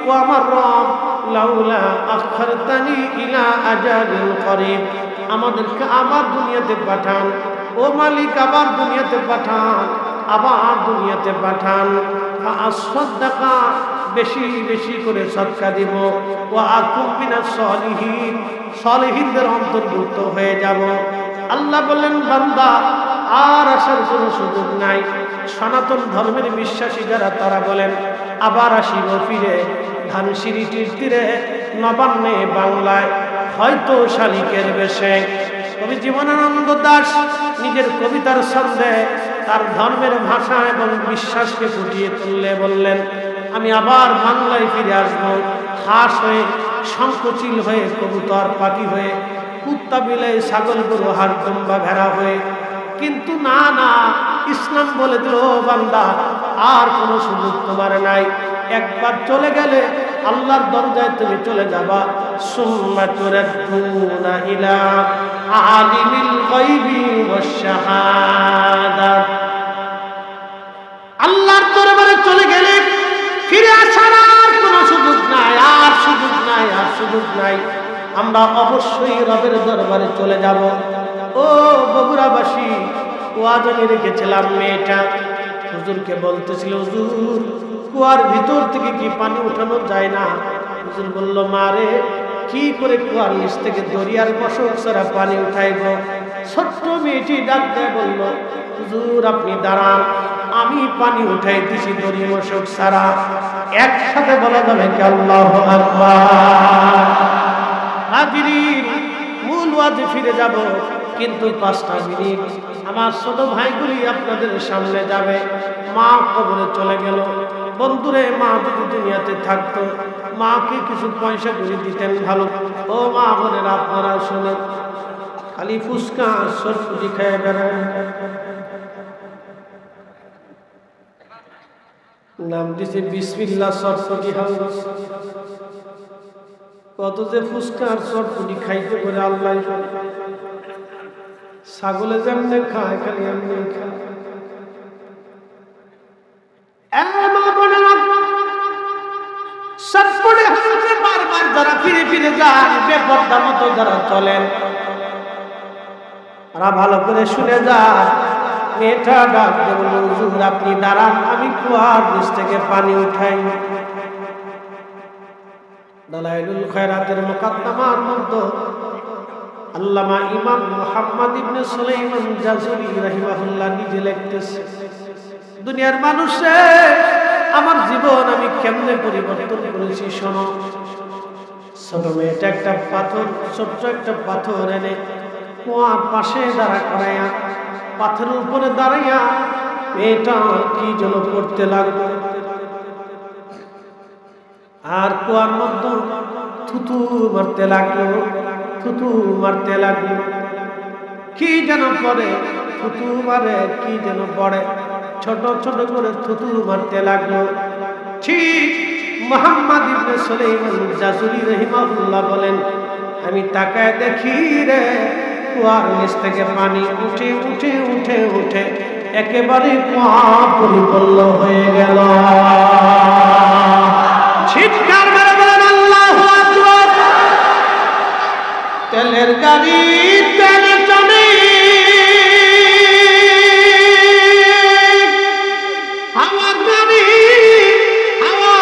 ও আমার রব, লাউলা আখারতানি ইলা আজালিন করিব, আমাদেরকে আবার দুনিয়াতে পাঠান। ও মালিক, আবার দুনিয়াতে পাঠান, আবার দুনিয়াতে পাঠান। ফাআসাদদাকা, বেশি বেশি করে সদকা দিব। ও আকুম মিনাস সলিহিন, সলিহিনদের অন্তর্ভুক্ত হয়ে যাব। আল্লাহ বললেন বান্দা আর আসার কোনো সুযোগ নাই। সনাতন ধর্মের বিশ্বাসী যারা তারা বলেন আবার আসিব ফিরে ধানসিঁড়িটির তীরে নবান্নে বাংলায়, হয়তো শালিকের বেশে। কবি জীবনানন্দ দাশ নিজের কবিতার ছন্দে তার ধর্মের ভাষা এবং বিশ্বাসকে ফুটিয়ে তুললে বললেন আমি আবার বাংলায় ফিরে আসবো, হাঁস হয়ে, শঙ্খচিল হয়ে, কবুতর পাখি হয়ে, কুত্তা বিলাই, ছাগল গরু হাড় দুম্বা ভেড়া হয়ে। কিন্তু না না, ইসলাম বলে দিল বান্দা আর কোনো সুযোগ তোমার নাই। একবার চলে গেলে আল্লাহর দরজায় তুমি চলে যাবা। সুম্মা তুরাদ্দুনা ইলা আলিমিল গায়বি ওয়াশ শাহাদা, আল্লাহর দরবারে চলে গেলে ফিরে আসার আর কোনো সুযোগ নাই, আর সুযোগ নাই, আর সুযোগ নাই। আমরা অবশ্যই রবের দরবারে চলে যাব। ও বগুড়াবাসী, ওয়াজ আমি রেখেছিলাম, মেয়েটা হুজুরকে বলতেছিল হুজুর কুয়ার ভিতর থেকে কি পানি উঠানো যায় না? হুজুর বলল মা রে, কি করে কুয়ার নিচ থেকে দরিয়ার বসক ছাড়া পানি উঠাইব? ছোট্ট মেয়েটি ডাক দেয় বলল হুজুর আপনি দাঁড়ান, আমি পানি উঠাই দিছি দরিয়া বসক ছাড়া। একসাথে বলা যাবে কি আল্লাহু আকবার? হাজিরিন, মূল ওয়াজে ফিরে যাব, কিন্তু 5টা মিনিট আমার ছোট ভাইগুলি আপনাদের সামনে যাবে। মা কবরে চলে গেল। বন্ধুরে, মা যদি দুনিয়াতে থাকতো মাকে কিছু পয়সা করে দিতেন ভালো। ও মা বোনেরা, আপনারা শোনেন, খালি ফুসকা সরপুরি খেয়ে বেড়ান। নাম দিছে বিসমিল্লাহ সরপুরি হাউস। কত যে ফুসকা আর সরপুরি খাইতে পারে আল্লাহ। ছাগলে যেমনে খায় খালি এমনি খায়। বারবার যারা ফিরে ফিরে যান, বেপরদার মতো যারা চলেন, তারা ভালো করে শুনে যান। মেয়েটা ডাক দিয়ে বলল হুজুর আপনি দাঁড়ান, আমি কুয়ার নিচ থেকে পানি উঠাই। দালাইলুল খায়রাতের মুকাদ্দমার মধ্যে আল্লামা ইমাম মুহাম্মদ ইবনে সুলাইমান জাযুরি রাহিমাহুল্লাহ নিজে লিখতেছে, দুনিয়ার মানুষে আমার জীবন আমি কেমনে পরিবর্তন করেছি শোনো। ছোট মেয়েটা একটা পাথর, ছোট্ট একটা পাথর এনে কুয়ার পাশে দাঁড়া করাইয়া, পাথরের উপরে দাঁড়াইয়া মেয়েটা কি যেন করতে লাগলো। আর কুয়ার মধ্যে থুতু মারতে লাগলো, থুতু মারতে লাগলো। কি যেন পড়ে, থুতু মারে, কি যেন পড়ে, ছোট ছোট করে থুতু মারতে লাগলো। ঠিক মুহাম্মদ ইবনে সুলাইমান জাযুরি রাহিমাহুল্লাহ বলেন, আমি তাকায় দেখি রে কুয়ার নিচ থেকে পানি উঠে উঠে উঠে উঠে একেবারে কুয়া পরিপূর্ণ হয়ে গেল। চিৎকার মেরে বলেন আল্লাহু আকবার। তেলের গাড়ি তেলে চলে, হাওয়ার গাড়ি হাওয়া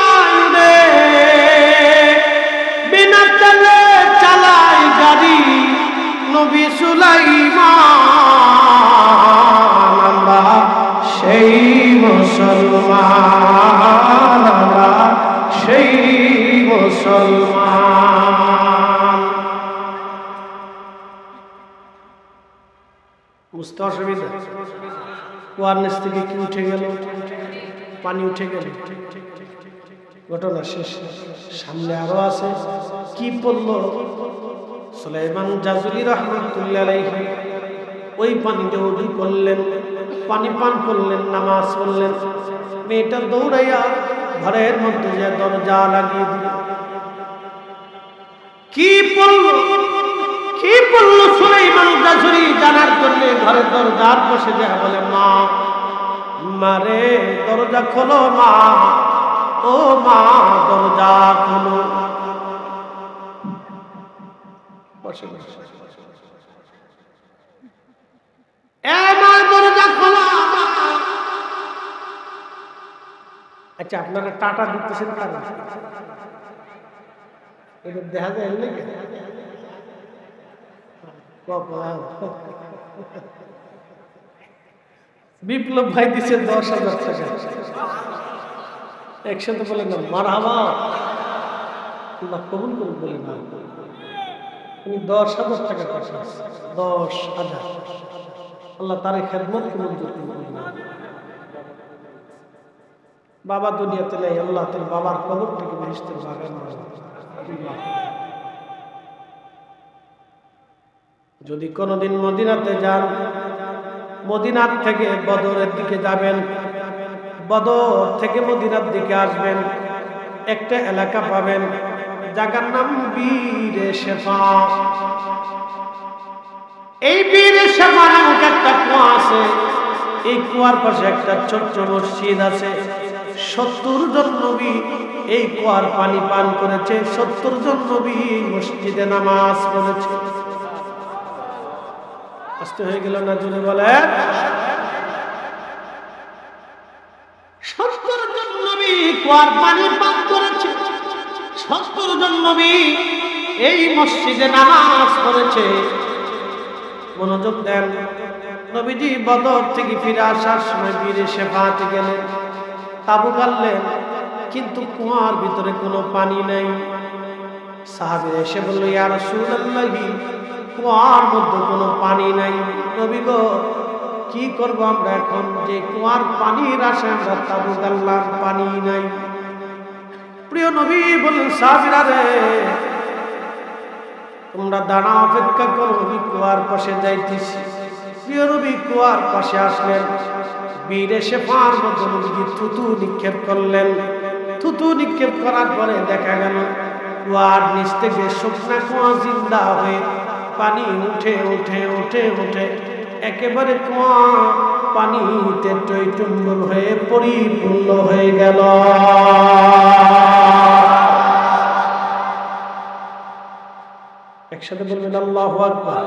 নবী সুলাইমান আমরা সেই মুসলমান, আমরা সেই মুসলমান। বুঝতে অসুবিধা? কুয়ার নিচ থেকে কি উঠে গেল? পানি উঠে গেল। ঘটনা শেষ, সামনে আরো আছে। কি পড়লো? সুলাইমান জাজুলি রাহমাতুল্লাহ আলাইহি ওই পানিতে ওযু করলেন, পানি পান করলেন, নামাজ পড়লেন। মেয়েটা দৌড়াইয়া ঘরের মধ্যে যে দরজা লাগিয়ে দিল। কি পড়লো? কি পড়লো সুলাইমান জাজুলি জানার জন্য ঘরের দরজার পাশে যা বলে, মা, মারে দরজা খোলো মা, ও মা দরজা খোলো। বসে বসে, এ মা দরজা খোলো। আচ্ছা, আপনারা টাটা দিতেছেন কার? এটা দেখা যায় নাকি? বিপ্লব ভাই দিচ্ছে 10,000 টাকা। একসাথে বলে না মারহাবা, আল্লাহ কবুল করুন বলে না। উনি 10,000 টাকা পাঠান, 10,000। আল্লাহ তার খেদমত কবুল করতে বলেন। বাবা দুনিয়াতে নেই, আল্লাহ তার বাবার কবর থেকে বেহেশতের বাগান। যদি কোনোদিন মদিনাতে যান, মদিনার থেকে বদরের দিকে যাবেন, বদর থেকে মদিনার দিকে আসবেন, একটা এলাকা পাবেন, জায়গার নাম বীরে শেফা। এই বীরে শেফা নামক একটা কুয়া আছে। এই কুয়ার পাশে একটা ছোট্ট মসজিদ আছে। 70 জন নবী এই কুয়ার পানি পান করেছে, 70 জন নবী মসজিদে নামাজ পড়েছে। আসতে হয়ে গেল না? জোরে বলে। 70 জন নবী কুয়ার পানি পান করেছে, 70 জন নবী এই মসজিদে নামাজ পড়েছে। মনোযোগ দেন। নবীজি বদর থেকে ফিরে আসার সময় বীরে শেফাতে গেলেন, তাবু গাড়লেন, কিন্তু কুয়ার ভিতরে কোনো পানি নেই। সাহাবীরা এসে বলল, ইয়া রাসূলুল্লাহ, কুয়ার মধ্যে কোনো পানি নাই। নবী গো, কি করবো আমরা এখন? যে কুয়ার পানির আশায় আমরা তাবু গাড়লাম, পানি নাই। প্রিয় নবী বললেন, সাহাবীরা রে, তোমরা দাঁড়া, অপেক্ষা করো, আমি কুয়ার পাশে যাইতেছি। প্রিয় নবী কুয়ার পাশে আসলেন। বীরে শেফার মধ্যে নবীজি থুতু নিক্ষেপ করলেন। থুতু নিক্ষেপ করার পরে দেখা গেল কুয়ার নিচ থেকে শুকনা কুয়া জিন্দা হয়ে পানি উঠে উঠে উঠে উঠে একেবারে কুয়া পানিতে টইটুম্বুর হয়ে পরিপূর্ণ হয়ে গেল। একসাথে বলবেন আল্লাহু আকবার।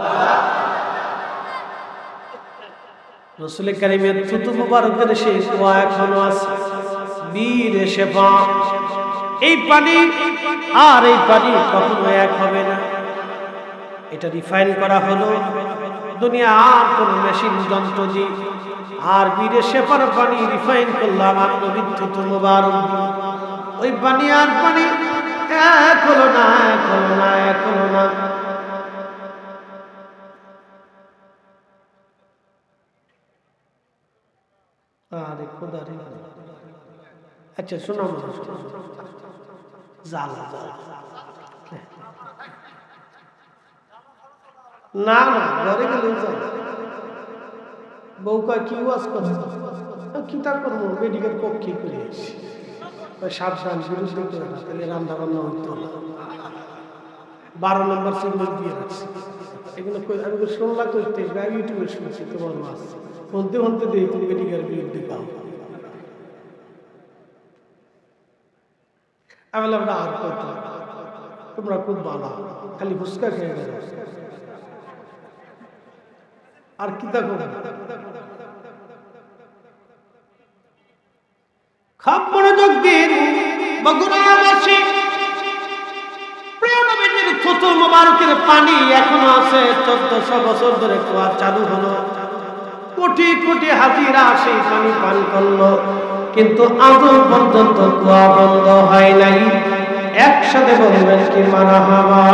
রাসূল কারীমের থুতু মুবারকের সেই কুয়া এখনো আছে, বীরে শেফা। এই পানি আর এই পানি কখনো এক হবে না। এটা রিফাইন করা হলো দুনিয়া আর কোন মেশিন যন্ত্র দিয়ে। আর বীরে শেফার পানি রিফাইন করলাম আর নবীর থুতু মুবারক। ওই পানি আর পানি এক হলো না, এক হলো না, এক হলো না। আরে খোদা রে। আচ্ছা শোনো, জালা না না, ঘরে গেলে বউ কয় কি ওয়াজ করছে, কি তার করবো, মেডিকেল পক্ষে করে আসি। সাবধান, বিরুদ্ধে করে না, তাহলে রান্না বান্না হইতো না। 12 নম্বর সিগন্যাল দিয়ে রাখছি। এগুলো আমি শুনলা করতে ইউটিউবে শুনছি তোমার ওয়াজ, হনতে হনতে দেই তুমি মেডিকেল বিরুদ্ধে পাও। আমি বললাম না, আর কত, তোমরা খুব ভালো, খালি ফুচকা খেয়ে গেল, আর কি দেখো। খুব মনোযোগ দিন বগুড়াবাসী। প্রিয় নবীর থুতু মুবারকের পানি এখনো আছে। আসছে, 1400 বছর ধরে কুয়া চালু হলো, কোটি কোটি হাজিরা সেই পানি পান করলো, কিন্তু আজও পর্যন্ত কুয়া বন্ধ হয় নাই। একসাথে বলবেন কি মারহাবা।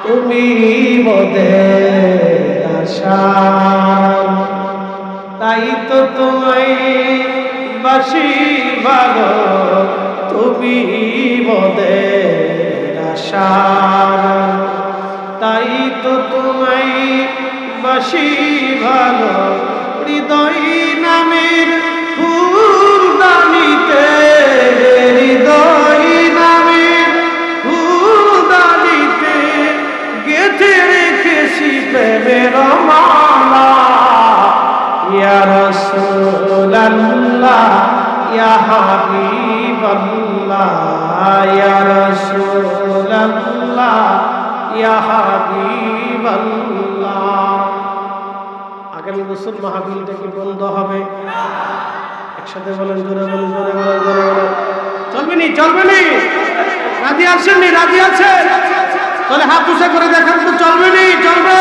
তুমি মোদের আশা, তাই তো তোমায় বাসি ভালো, তুমি মোদের আশা, তাই তো তোমায় বাসি ভালো। হৃদয় নামের ফুলদানিতে, হৃদয় নামের ফুলদানিতে গেঁথে রেখেছি প্রেমের মালা। ইয়া রাসূলুল্লাহ, ইয়া হাবিবাল্লাহ, ইয়া রাসূলুল্লাহ, ইয়া হাবিবাল্লাহ। আগামী বছর মাহফিলটা কি বন্ধ হবে? একসাথে বলেন, জোরে বলেন, জোরে বলেন, জোরে বলেন। চলবে নি? চলবে নি? রাজি আছেন নি? রাজি আছে? তাহলে হাত উঁচা করে দেখান তো, চলবে নি? চলবে।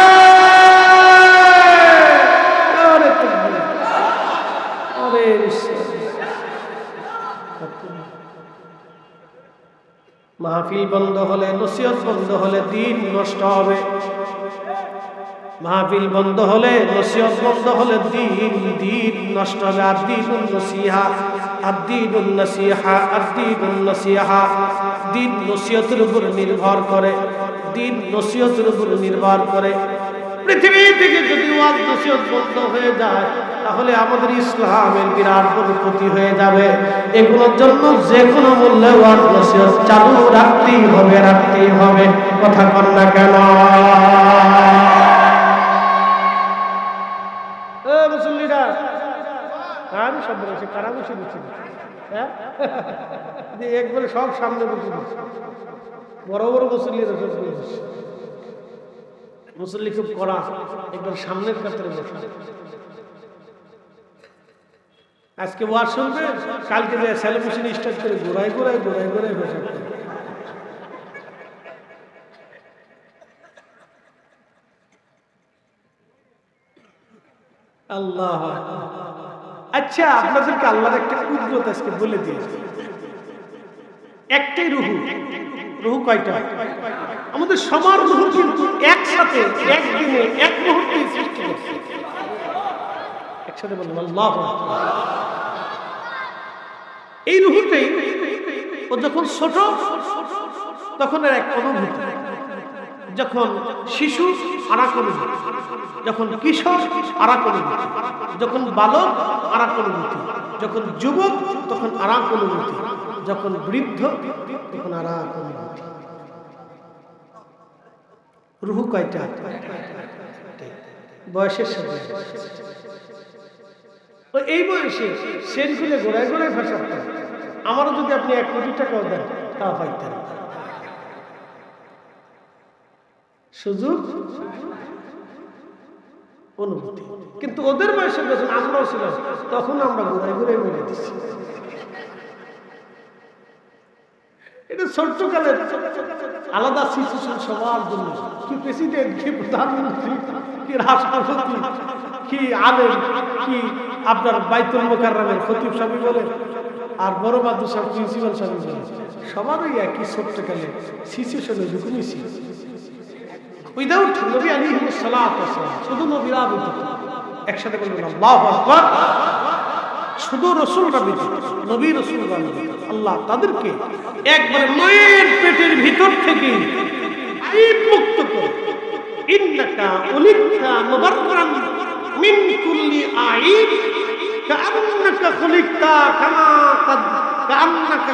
মাহফিল বন্ধ হলে, নসিহত বন্ধ হলে দিন নষ্ট হবে। মাহফিল বন্ধ হলে, নসিহত বন্ধ হলে দিন নষ্ট হবে। আদ-দীনুন নসিহা, আদ-দীনুন নসিহা, আদ-দীনুন নসিহা। দিন নসিহতের উপর নির্ভর করে, দিন নসিহতের উপর নির্ভর করে। পৃথিবী থেকে যদি ওয়াজ নসিহত বন্ধ হয়ে যায়, তাহলে আমাদের ইসলামের বিরাট বড় ক্ষতি হয়ে যাবে। এগুলোর জন্য যে কোনো মূল্যে ওয়াজ নসিহত চালু রাখতেই হবে, রাখতেই হবে। কথা কর না কেন? মুসল্লিরা আমি সব বলেছি, কারা বসে দিচ্ছি? হ্যাঁ, একবারে সব সামনে বসে দিচ্ছি, বড় বড় মুসল্লিরা সব বলেছি। মুসল্লি খুব কড়া, একবার সামনের কাতারে বসা। আজকে ওয়াজ শুনবে, কালকে যে সেলিব্রেশন স্টার্ট করে ঘোরায় ঘোরায় ঘোরায় ঘোরায় বসে। আল্লাহ। আচ্ছা, আপনাদেরকে আল্লাহর একটা কুদরত আজকে বলে দিয়েছি। একটাই রুহু। রুহু কয়টা? আমাদের সবার রুহু কিন্তু একসাথে একদিনে এক মুহূর্তে সৃষ্টি করছে। একসাথে বলুন আল্লাহু আকবার। এই রুহুটাই ও যখন ছোট তখন এর এক অনুভূতি, যখন শিশু আর এক অনুভূতি, যখন কিশোর আর এক অনুভূতি, যখন বালক আর এক অনুভূতি, যখন যুবক তখন আর এক অনুভূতি, যখন বৃদ্ধ তখন আর এক অনুভূতি। রুহু কয়টা? বয়সের সাথে। এই বয়সে সেন খুলে গোড়ায় গোড়ায় ভাষাতে আমারও যদি আপনি 1 কোটি টাকাও দেন তা পাইতেন। সুযোগ, অনুভূতি। কিন্তু ওদের বয়সে যখন আমরাও ছিলাম তখন আমরা ঘুরাই ঘুরাই বলে দিচ্ছি। এটা ছোট্টকালের আলাদা সিচুয়েশন সবার জন্য। কি প্রেসিডেন্ট, কি প্রধানমন্ত্রী, কি রাষ্ট্রপতি, কি আলেম, কি আপনার বাইতুল মুকাররমের খতিব সাহেব বলে, আর বড় মাদ্রাসার প্রিন্সিপাল সাহেব বলে, সবারই একই ছোট্টকালে সিচুয়েশনে ঢুকেছি। উইদাউট নবী আলাইহিস সালাতু ওয়াস সালাম, শুধু নবীরা ব্যতীত। একসাথে বলবেন আল্লাহু আকবার। শুধু রাসূলরা ব্যতীত, নবী রাসূলরা ব্যতীত আল্লাহ তাদেরকে একবারে মায়ের পেটের ভিতর থেকে আইব মুক্ত করে, ইন্নাকা উলিকা মুবাররান মিন কুল্লি আইব কাআন্নাকা খুলিকতা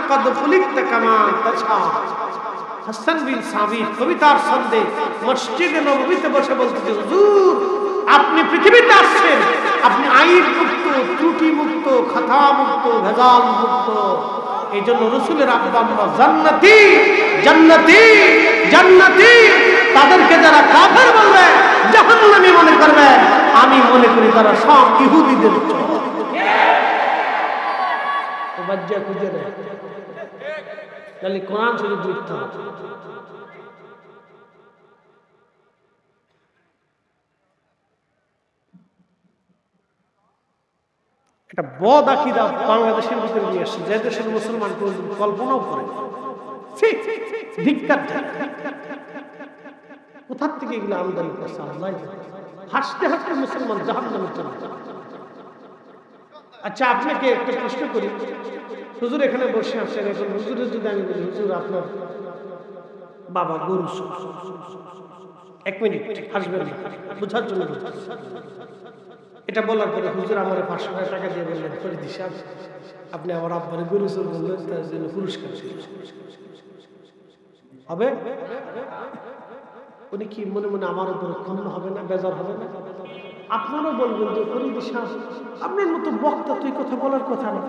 কাদ খুলিকতা কামা তাশা। হাসান বিন সাবিত কবিতার ছন্দে মসজিদে নববীতে বসে বলতেছে, হুজুর আপনি পৃথিবীতে আসছেন, আপনি আইব মুক্ত, ত্রুটি মুক্ত, খাতা মুক্ত, ভেজাল মুক্ত। এই জন্য রসুলের আব্বা আম্মা জান্নাতি জান্নাতি জান্নাতি। তাদেরকে যারা কাফের বলবে, জাহান্নামী মনে করবে, আমি মনে করি তারা সব ইহুদিদের চোখ। বাজ্জা খুঁজে নেয়, তাহলে কোরআন শরীফ মিথ্যা। একটা বদ আকীদা বাংলাদেশের ভিতরে নিয়ে আসছে, যে দেশের মুসলমান কল্পনাও করে। ধিক্কার! কোথা থেকে এগুলো আমদানি করছে আল্লাহ জানে। হাসতে হাসতে মুসলমান জাহান্নামে চলে যায়। আচ্ছা, আপনাকে একটা প্রশ্ন করি, হুজুর এখানে বসে আছেন, এখন হুজুরের যদি আমি বলি, হুজুর আপনার বাবা গরু, 1 মিনিট হাসবেন না, বোঝার জন্য বলছি। এটা বলার পরে হুজুর আমার 500 টাকা দিয়ে বললেন, ফরিদ সাহেব আপনি আমার আব্বারে গরু চোর বললেন, তার জন্য পুরস্কার হবে? উনি কি মনে মনে আমার উপরে ক্ষুণ্ণ হবে না, বেজার হবে না? আপনারও বলবেন যে ফরিদ সাহেব আপনার মতো বক্তা তুই কথা বলার কথা না,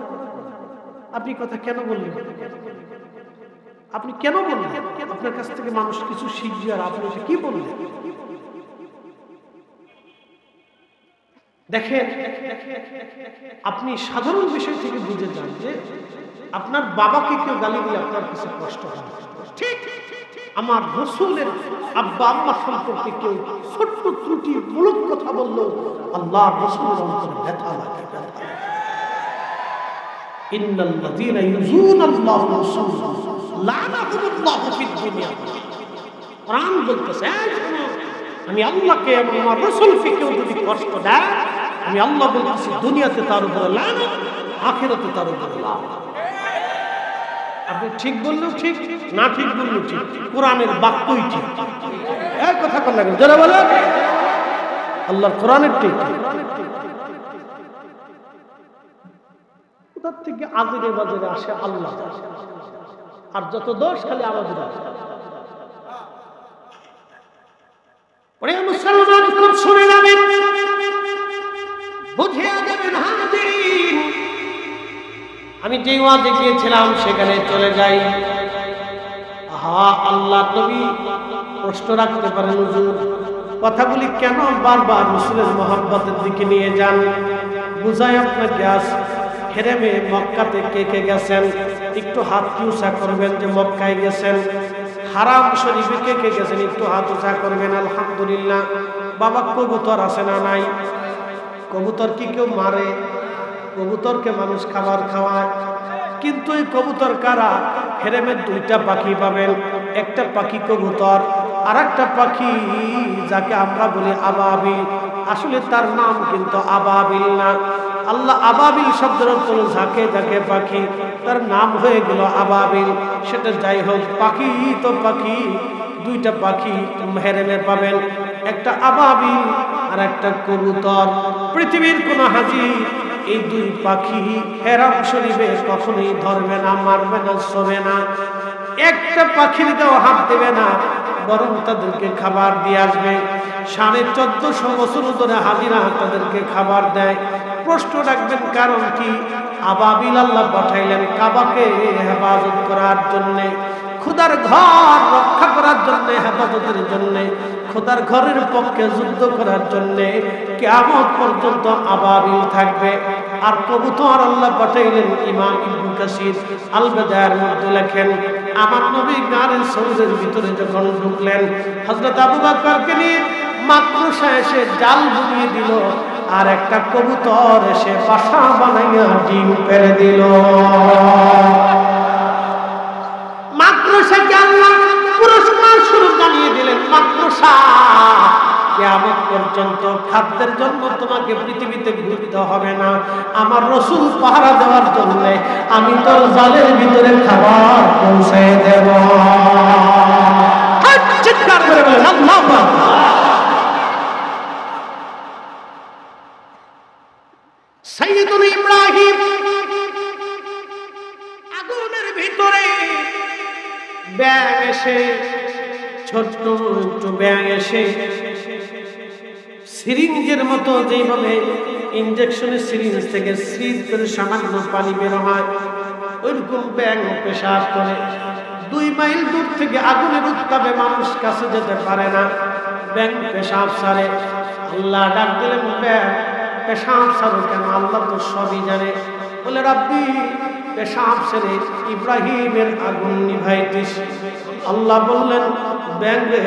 আপনি কথা কেন বললেন? আপনি কেন বললেন? আপনার কাছ থেকে মানুষ কিছু শিখবে, আর আপনি কি বললেন? দেখেন, আপনি সাধারণ বিষয় থেকে বুঝে যান যে আপনার বাবাকে কেউ গালি দিলে আপনার কাছে কষ্ট হয়। ঠিক আমার রাসূলের আব্বা আম্মা সম্পর্কে কেউ ছোট্ট ত্রুটি মূলক কথা বললো, আল্লাহ রাসূলের অন্তরে ব্যথা লাগে। ইন্নাল্লাযীনা ইউযুনাল্লাহু ওয়া রাসূলাহু লা'নাহুমুল্লাহু ফিদ দুনিয়া। কোরআন বলতেছে, আমি আল্লাহকে এবং আমার রাসূলকে কেউ যদি কষ্ট দেয়, আমি আল্লাহ বলতেছি দুনিয়াতে তার উপরে লানত, আখিরাতে তার উপরে লানত। আপনি ঠিক বললেও ঠিক, না ঠিক বললেও ঠিক, কোরআনের বাক্যই ঠিক। এক কথা কর লাগে যারা বলে আল্লাহর কোরআনের ঠিক। কোথা থেকে আজেরে বাজেরে আসে আল্লাহ, আর যত দোষ খালি আমাদের আসে। মুসলমান খুব শুনে যাবেন, বুঝিয়ে দেবেন। হাজিরিন, আমি যে ওয়াজে গিয়েছিলাম সেখানে চলে যাই। আল্লাহ নবী প্রশ্ন রাখতে পারেন, হুজুর কথাগুলি কেন বারবার রাসূলের মহব্বতের দিকে নিয়ে যান? বুঝাই আপনাকে। আজ হেরেমে মক্কাতে কে কে গেছেন একটু হাত উঁচা করবেন যে মক্কায় গেছেন। হারাম শরীফে কে কে গেছেন একটু হাত উঁচা করবেন। আলহামদুলিল্লাহ। বাবা কবুতর আছে না নাই? কবুতর কি কেউ মারে? কবুতরকে মানুষ খাবার খাওয়ায়, কিন্তু এই কবুতর কারা? হেরেমের 2টা পাখি পাবেন, একটা পাখি কবুতর, আর একটা পাখি যাকে আমরা বলি আবাবিল। আসলে তার নাম কিন্তু আবাবিল না। আল্লাহ আবাবিল শব্দের অর্থ ঝাঁকে ঝাঁকে পাখি, তার নাম হয়ে গেল আবাবিল। সেটা যাই হোক, পাখি তো পাখি, 2টা পাখি হেরেমে পাবেন, একটা আবাবিল আর একটা কবুতর। পৃথিবীর কোন হাজি এই 2 পাখি হেরাম শরীফে কখনোই ধরবে না, মারবে না, ছবে না, একটা পাখির গাও হাত দেবে না, বরং তাদেরকে খাবার দিয়ে আসবে। 1450 বছর ধরে হাজিরা তাদেরকে খাবার দেয়। প্রশ্ন রাখবেন কারণ কি? আবাবিল আল্লাহ পাঠাইলেন কাবাকে হেফাজত করার জন্য, খোদার ঘর রক্ষা করার জন্য, হেফাজতের জন্য, খোদার ঘরের পক্ষে যুদ্ধ করার জন্য। কিয়ামত পর্যন্ত আবাবিল থাকবে। আর কবুতর আল্লাহ পাঠাইলেন। ইমাম ইবনে কাসির আল বাদায়ের মধ্যে লেখেন, আমার নবী গারের সৌদের ভিতরে যখন ঢুকলেন, হযরত আবু বকরকে নিয়ে মাকড়সা এসে জাল বুনিয়ে দিল, আর একটা কবুতর এসে বাসা বানাইয়া ডিম পেড়ে দিল। মাকড়সাকে আল্লাহ পুরস্কার স্বরূপ জানিয়ে দিলেন, মাকড়সা কিয়ামত পর্যন্ত খাদ্যের জন্য তোমাকে পৃথিবীতে ঘুরতে হবে না, আমার রাসূল পাহারা দেওয়ার জন্য আমি তোর জালের ভিতরে খাবার পৌঁছে দেব। চিৎকার করে বলেন আল্লাহু আকবার। সাইয়্যিদুল ইব্রাহিম আগুনের ভিতরে ব্যাঙ এসে, ছোট্ট একটু ব্যাঙ এসে সিরিঞ্জের মতো যেভাবে ইনজেকশনের সিরিঞ্জ থেকে সিরিঞ্জ করে সামান্য পানি বের হয়, ওইরকম ব্যাঙ পেশাব করে 2 মাইল দূর থেকে আগুনের উত্তাপে মানুষ কাছে যেতে পারে না। ব্যাঙ পেশাব সারে। আল্লাহ ডাক দিলেন, ব্যাঙ পেশাব সারো কেন? আল্লাহ তো সবই জানে। বলে, রাব্বি পেশাব সেরে ইব্রাহিমের আগুন নিভাইতিস। আল্লাহ বললেন, ব্যাঙ রে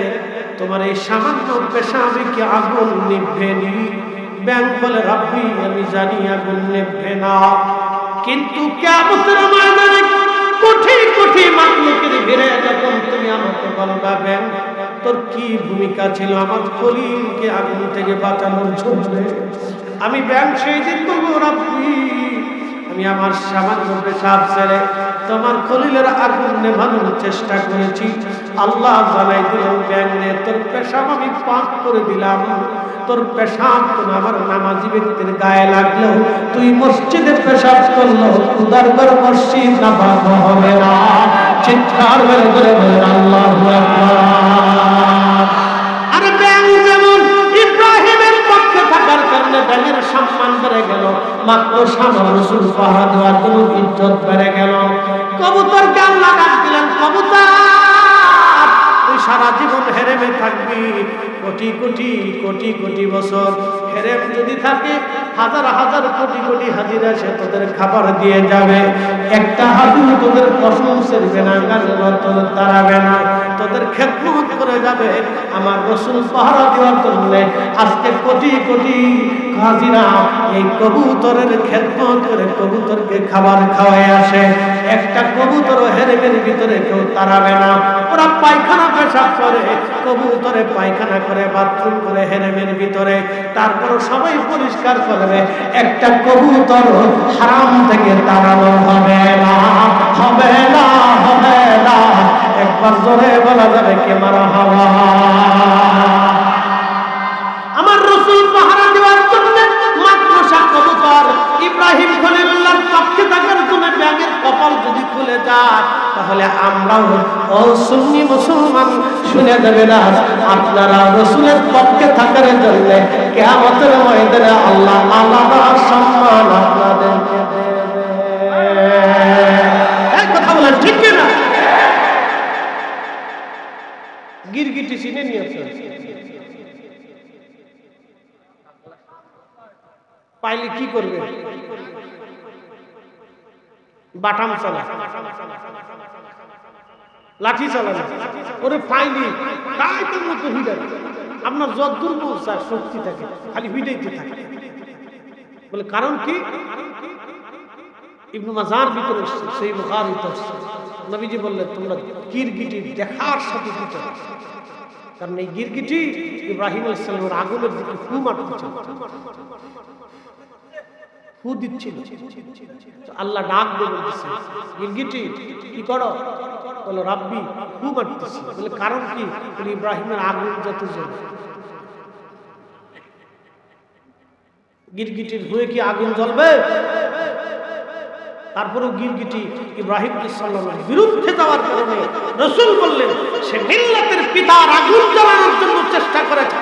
তোমার এই সামান্য পেশাবে কি আগুন নিভবে নি? ব্যাং বলে রাব্বি আমি জানি আগুন নেভবে না, কিন্তু কিয়ামতের ময়দানে কোটি কোটি মাখলুকের ভিড়ে যখন তুমি আমাকে বলবা ব্যাং তোর কি ভূমিকা ছিল আমার খলিলকে আগুন থেকে বাঁচানোর জন্য, আমি ব্যাং সেই দিন বলবো রাব্বি আমি আমার সামান্য পেশাব ছেড়ে তোমার খলিলের আগুন নেভানোর চেষ্টা করেছি। আল্লাহ জানাই দিলেন ব্যাং রে তোর পেশাব আমি পাক করে দিলাম, তোর পেশাব তুমি আমার নামাজি ব্যক্তির গায়ে লাগলো, তুই মসজিদে পেশাব করলো খুদার ঘর মসজিদ না পাক হবে না। চিৎকার করে করে বলেন আল্লাহু আকবার। আর ব্যাং যেমন ইব্রাহিমের পক্ষে থাকার কারণে ব্যাঙের সম্মান বেড়ে গেল, মাত্র সামনে রাসূল পাহারা দেওয়ার কোন ইজ্জত বেড়ে গেল। কবুতরকে আল্লাহ ডাক দিলেন কবুতর তুই সারা জীবন হেরেমে থাকবি, কোটি কোটি কোটি কোটি বছর হেরেম যদি থাকে হাজার হাজার কোটি কোটি হাজির আসে তোদের খাবার দিয়ে যাবে, একটা হাজু তোদের কসম সেরবে না, তোদের তাড়াবে না, তোদের খেদমত করে যাবে। আমার রাসূল পাহারা দেওয়ার জন্য আজকে কোটি কোটি হাজিরা এই কবুতরের খেদমত করে কবুতরকে খাবার খাওয়ায় আসে, একটা কবুতর হেরেমের ভিতরে কেউ তাড়াবে না, ওরা পায়খানা পেশাব করে কবুতরে পায়খানা করে বাথরুম করে হেরেমের ভিতরে, তারপর সবাই পরিষ্কার করবে, একটা কবুতর হারাম থেকে তাড়ানো হবে না, হবে না, হবে না। একবার জোরে বলা যাবে কে মারহাবা। আমার রাসূল পাহারা দেওয়ার জন্য মাদ্রাসা কবুতর ইব্রাহিম খলিলুল্লাহর পক্ষে থাকার জন্য ব্যাঙের কপাল যদি খুলে যায় তাহলে আমরাও ও সুন্নি মুসলমান শুনে যাবে না আপনারা রাসূলের পক্ষে থাকার জন্য কিয়ামতের ময়দানে আল্লাহ আলাদা সম্মান আপনাদেরকে দেবে। এই কথা বলেন ঠিক কি না? গিরগিটি চিনে নিয়েছে, পাইলে কি করবে? বাটাম চালা, লাঠি চালানো, ওরে পাইলি কাইতের মতো হিডাবে, আপনার যতদূর পৌঁছার শক্তি থাকে খালি হিডাইতে থাকে। বলে কারণ কি? ইবনে মাজার ভিতরে সেই বুখারীতে আসছে, নবীজি বললেন তোমরা গিরগিটি দেখার সাথে ভিতরে, কারণ এই গিরগিটি ইব্রাহিম আলাইহিস সালামের আগুনের দিকে ফু মারছিল, ফু দিচ্ছিল। আল্লাহ ডাক দিয়ে বলতেছে গিরগিটি কি করো? বলে রাব্বি ফু মারতেছি। বলে কারণ কি? বলে ইব্রাহিমের আগুন যত জ্বলে। গিরগিটির ভুয়ে কি আগুন জ্বলবে? তারপরেও গিরগিটি ইব্রাহিম আলাইহিস সালামের বিরুদ্ধে যাওয়ার কারণে রাসূল বললেন সে মিল্লাতের পিতার আগুন জ্বালানোর জন্য চেষ্টা করেছে।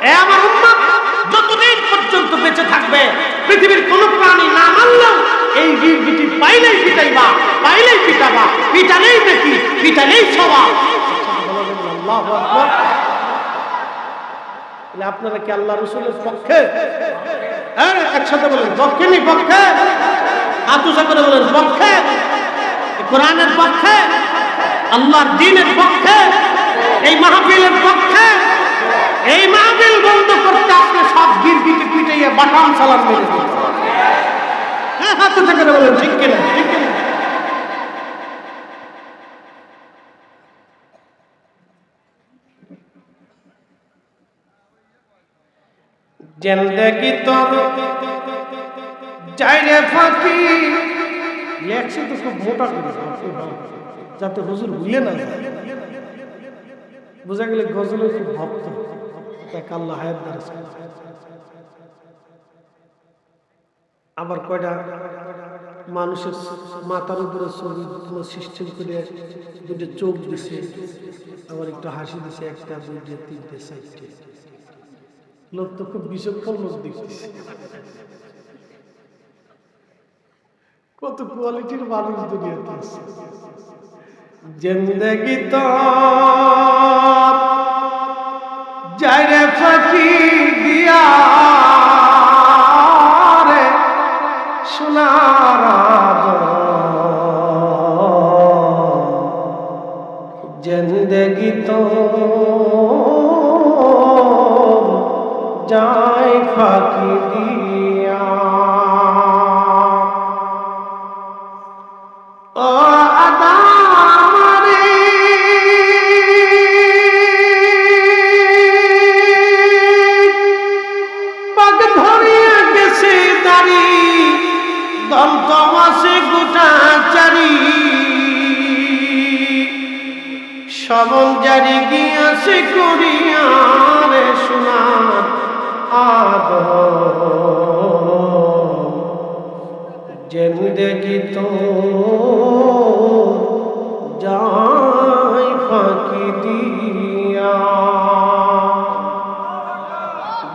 এ আমার উম্মত যতদিন পর্যন্ত বেঁচে থাকবে পৃথিবীর কোন প্রাণী না মানলেও এই গিরগিটি পাইলেই পিটাইবা, পাইলেই পিটাবা, পিটালেই নাকি পিটালেই সওয়াব। আল্লাহু আকবার। আপনারা কি আল্লাহ রাসূলের পক্ষে? হ্যাঁ একসাথে বলেন পক্ষে নি পক্ষে, আতুসা করে বলেন পক্ষে, কোরআনের পক্ষে, আল্লাহর দ্বীনের পক্ষে, এই মাহফিলের পক্ষে। এই মাহফিল বন্ধ করতে আপনি সব গিরগিটি পিটাইয়া বাটাম সালাম মেরে দিন। হ্যাঁ আতুসা করে বলেন ঠিক কিনা? ঠিক কিনা? জিন্দেগি তো যাইরে ফাঁকি লেখছে তো খুব মোটা করে যাতে হুজুর ভুলে না যায়। বোঝা গেলে গজলের খুব ভক্ত, তাকে আল্লাহ হায়াত দারাজ করে। আবার কয়টা মানুষের মাথার উপরে ছবি সিস্টেম করে দুটো চোখ দিছে, আবার একটু হাসি দিছে, একটা দুইটা তিনটে চারটে। লোক তো খুব বিচক্ষণ লোক দেখতেছে। কত কোয়ালিটির মানুষ দুনিয়াতে আছে। জিন্দেগি তো যাইরে ফাঁকি দিয়া রে সোনার জিন্দেগি তো যায় ফাঁকি দিয়া। ও আদামারে পাক ধরিয়া গেছে দাড়ি, দন্ত মাসে গোটা চারি, সমন জারি গিয়াছে করিয়ারে সোনার আদম, জিন্দেগি তো যায় ফাঁকি দিয়া,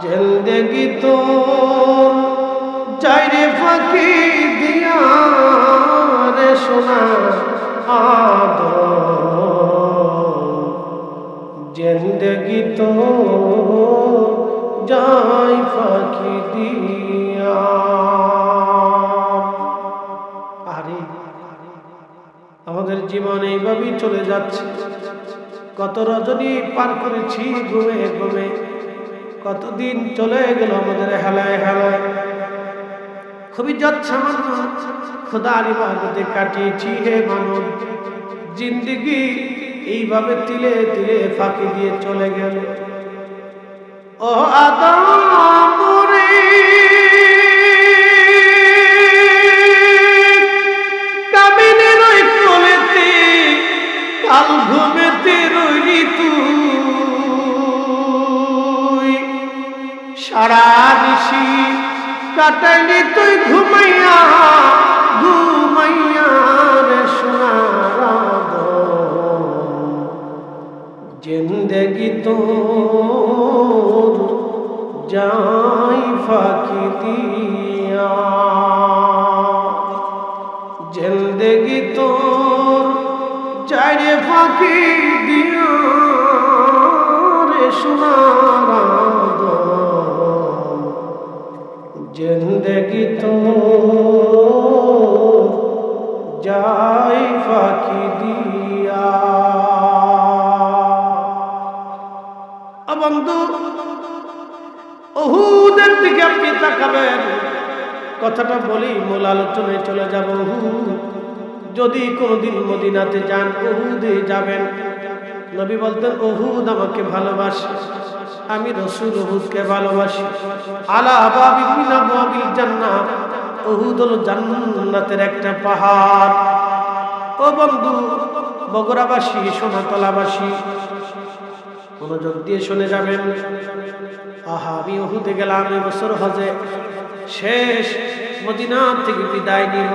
জিন্দেগি তো যায় রে ফাঁকি দিয়া রে সোনার আদম, জিন্দেগি তো যায় ফাঁকি দিয়া। আরে আমাদের জীবন এইভাবেই চলে যাচ্ছে। কত রজনী পার করেছি ঘুমে ঘুমে, কতদিন চলে গেল আমাদের হেলায় হেলায়। খুবই যৎসামান্য খোদার ইবাদতে কাটিয়েছি হে মানব, জিন্দেগি এইভাবে তিলে তিলে ফাঁকি দিয়ে চলে গেল। ও আদম রে কামিনের ওই কোলেতে কাল ঘুমেতে রইলি তুই, সারা নিশি কাটাইলি তুই ঘুমাইয়া ঘুমাইয়া রে সোনার আদম, জিন্দেগি তোর যায় ফাঁকি দিয়া, জিন্দেগি তোর যায় রে ফাঁকি দিয়া রে সোনার আদম, জিন্দেগি তোর যায় ফাঁকি দিয়া। বন্ধু, উহুদের দিকে আপনি তাকাবেন, কথাটা বলি মূল আলোচনায় চলে যাব। উহুদ যদি কোনদিন মদিনাতে যান, উহুদে যাবেন। নবী বলতেন উহুদ আমাকে ভালোবাসে, আমি রাসূল উহুদকে ভালোবাসি। আলা বাবি মিন আবওয়াবিল জান্নাহ, উহুদ হলো জান্নাতের একটা পাহাড়। ও বন্ধু, বগুড়াবাসী, সোনাতলাবাসী, মনোযোগ দিয়ে শুনে যাবেন। আহা, আমি উহুদে গেলাম এবছর হজে, শেষ মদিনা থেকে বিদায় নিব,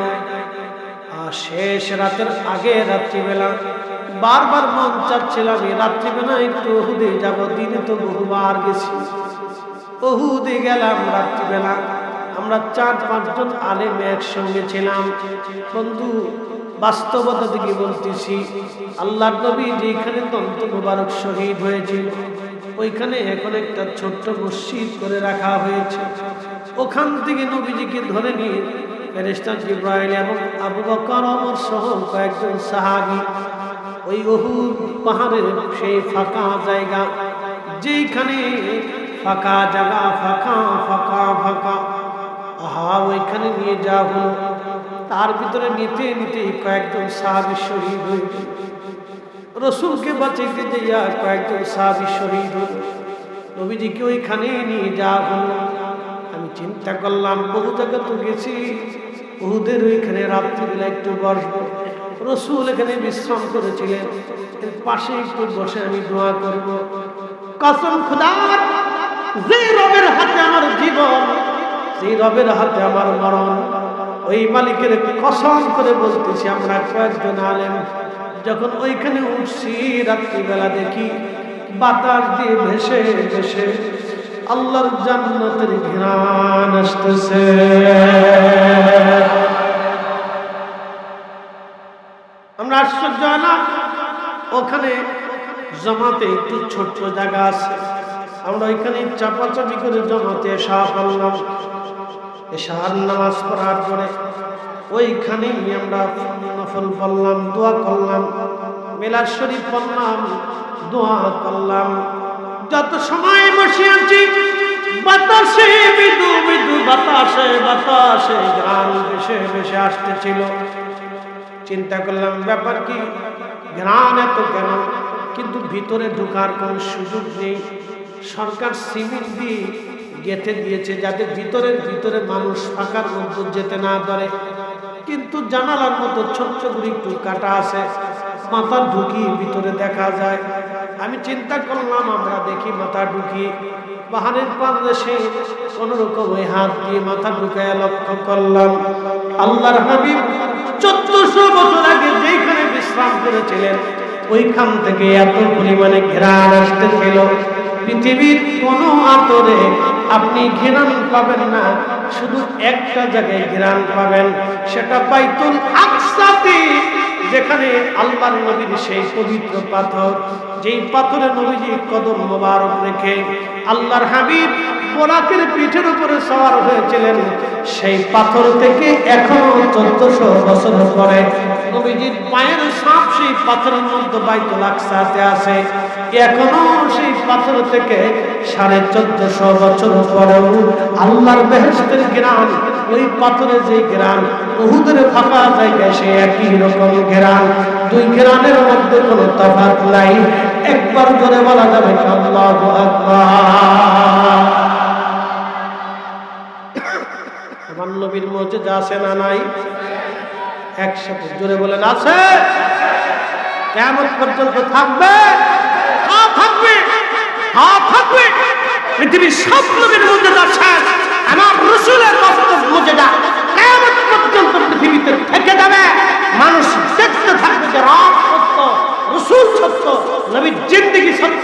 আর শেষ রাতের আগে রাত্রিবেলা বারবার মন চাচ্ছিল আমি রাত্রিবেলা একটু উহুদে যাব। দিনে তো বহুবার গেছি, উহুদে গেলাম রাত্রিবেলা। আমরা 4-5 জন আলেম একসঙ্গে ছিলাম। বন্ধু, বাস্তবতা থেকে বলতেছি, আল্লাহর নবী যেখানে দন্ত মুবারক শহীদ হয়েছিল ওইখানে এখন একটা ছোট্ট মসজিদ করে রাখা হয়েছে। ওখান থেকে নবীজিকে ধরে নিয়ে ফেরেশতা জিবরাইল এবং আবু বকর ওমর সহ কয়েকজন সাহাবী ওই উহুদ পাহাড়ের সেই ফাঁকা জায়গা, যেখানে ফাঁকা জায়গা, ফাঁকা ফাঁকা ফাঁকা, আহা, ওইখানে নিয়ে যাওয়া হলো। তার ভিতরে নিতে নিতে কয়েকজন সাহাবী শহীদ হয়ে গেল। রসুলকে বাঁচাইতে যাইয়া কয়েকজন সাহাবী শহীদ হল। নবীজিকে ওইখানে নিয়ে যাওয়া হলো। আমি চিন্তা করলাম, বহু জায়গা তো গেছি, উহুদের ওইখানে রাত্রিবেলা একটু বসবো। রসুল এখানে বিশ্রাম করেছিলেন, এর পাশে একটু বসে আমি দোয়া করব। কসম খোদার, যে রবের হাতে আমার জীবন, যে রবের হাতে আমার মরণ, ওই মালিকের কসম করে বলতেছি, আমরা কয়েকজন আলেম যখন ওইখানে উঠছি রাত্রিবেলা দেখি বাতাস দিয়ে ভেসে ভেসে আল্লাহর জান্নাতের ঘ্রাণ আসতেছে। আমরা আশ্চর্য হলাম, ওখানে জমাতে একটু ছোট্ট জায়গা আছে, আমরা ওইখানে চাপাচাপি করে জমাতে এসা পড়লাম। এশার নামাজ পড়ার পরে ওইখানেই আমরা নফল পড়লাম, দোয়া করলাম, মিলাদ শরীফ পড়লাম, দোয়া করলাম। যত সময় বসে আছি বাতাসে মৃদু মৃদু বাতাসে বাতাসে গান ভেসে ভেসে আসতেছিল। চিন্তা করলাম ব্যাপার কি, ঘ্রাণ এত কেন? কিন্তু ভিতরে ঢোকার কোনো সুযোগ নেই। সরকার সিমেন্ট দিয়ে গেঁথে দিয়েছে যাতে ভিতরে মানুষ ফাঁকার মধ্যে যেতে না পারে, কিন্তু জানালার মতো ছোট্ট করে একটু কাটা আছে, মাথা ঢুকিয়ে ভিতরে দেখা যায়। আমি চিন্তা করলাম আমরা দেখি মাথা ঢুকিয়ে পাহাড়ের পাদদেশে কোন রকম ওই হাত দিয়ে মাথা ঢুকায় লক্ষ্য করলাম আল্লাহর হাবিব 1400 বছর আগে যেখানে বিশ্রাম করেছিলেন ওইখান থেকে এত পরিমাণে ঘ্রাণ আসতেছিল। পৃথিবীর কোন আতরে আপনি ঘ্রাণ পাবেন না, শুধু একটা জায়গায় ঘ্রাণ পাবেন, সেটা বাইতুল আকসাতে, যেখানে আল্লাহর নবীর সেই পবিত্র পাথর, যেই পাথরে নবীজি কদম মোবারক রেখে আল্লাহর হাবিব বোরাকের পিঠের উপরে সওয়ার হয়েছিলেন, সেই পাথর থেকে এখনো 1400 বছর পরে নবীজির পায়ের ছাপ সেই পাথরের মধ্যে বাইতুল আকসাতে আছে। এখনো সেই পাথর থেকে 1450 বছর পরেও আল্লাহর বেহেশতের ঘ্রাণ, ওই পাথরে যে ঘ্রাণ, উহুদের ফাঁকা জায়গায় সে একই রকম ঘ্রাণ। দুই ঘ্রাণের মধ্যে কোনো তফাৎ নাই। একবার জোরে বলা যাবে আল্লাহু আকবার। আমার নবীর মুজিজা আছে না নাই? একসাথে জোরে বলেন আছে। কিয়ামত পর্যন্ত থাকবে, হ্যাঁ থাকবে, হ্যাঁ থাকবে। পৃথিবীর সব নবীর মুজিজা শেষ, আমার রাসূলের বাস্তব মুজিজা কিয়ামত পর্যন্ত পৃথিবীতে থেকে যাবে। মানুষ দেখতে থাকবে যে রাত সত্য, রাসূল সত্য, নবীর জিন্দেগি সত্য।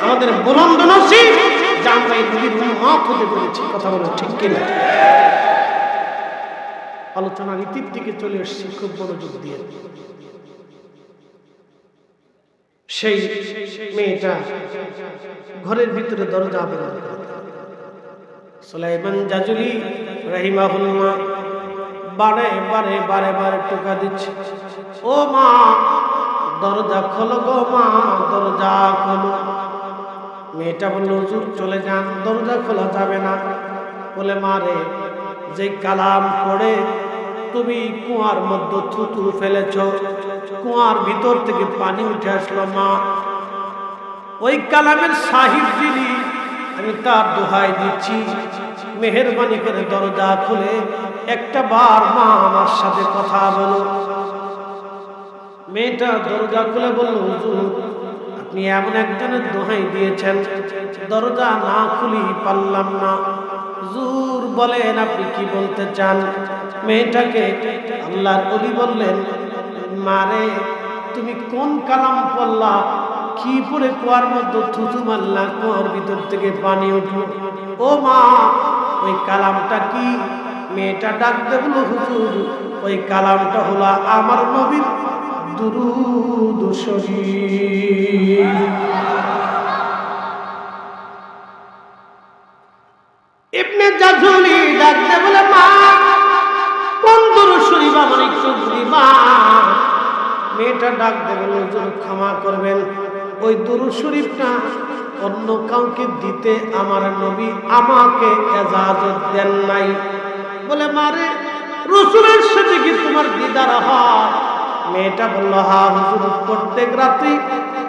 আমাদের বুলন্দ নসিব যে আমরা এই নবীর উম্মত হতে পেরেছি। কথা বলে ঠিক কিনা? আলোচনার ইতির দিকে চলে এসেছি, খুব মনোযোগ দিয়ে। সেই মেয়েটা ঘরের ভিতরে দরজা আবেদন করে। সুলাইমান জাজুলি রাহিমাহুল্লাহ বারে বারে বারে বারে টোকা দিচ্ছে, ও মা দরজা খোলো গো মা, দরজা খোলো। মেয়েটা বলল হুজুর চলে যান, দরজা খোলা যাবে না। বলে মা রে, যে কালাম পড়ে তুমি কুয়ার মধ্যে থুতু ফেলেছ, কুয়ার ভিতর থেকে পানি উঠে আসলো মা, ওই কালামের সাহিব যিনি, আমি তার দোহাই দিচ্ছি, মেহেরবানি করে দরজা খুলে একটা বার মা আমার সাথে কথা বলো। মেয়েটা দরজা খুলে বলল হুজুর আপনি এমন একজনের দোহাই দিয়েছেন, দরজা না খুলি পারলাম না। হুজুর বলেন আপনি কি বলতে চান? মেয়েটাকে আল্লাহর ওলি বললেন, মারে তুমি কোন কালাম পড়লা, কি পরে কুয়ার মধ্যে থুতু মারলা, কুয়ার ভিতর থেকে পানি উঠলো? ও মা ওই কালামটা কি? মেয়েটা ডাক দেবলো হুজুর ওই কালামটা হলো আমার নবীর দুরূদ শরীফ। ইবনে জাজুলি ডাক দে বলে মা কোন দুরূদ শরীফ আমার একটু বলি মা। মেয়েটা ডাক দে বলে হুজুর ক্ষমা করবেন, ওই দুরূদ শরীফটা অন্য কাউকে দিতে আমার নবী আমাকে ইজাজত দেন নাই। বলে মারে রাসূলের সাথে কি তোমার দিদার হয়? মেয়েটা বলল হ্যাঁ হুজুর, প্রত্যেক রাতে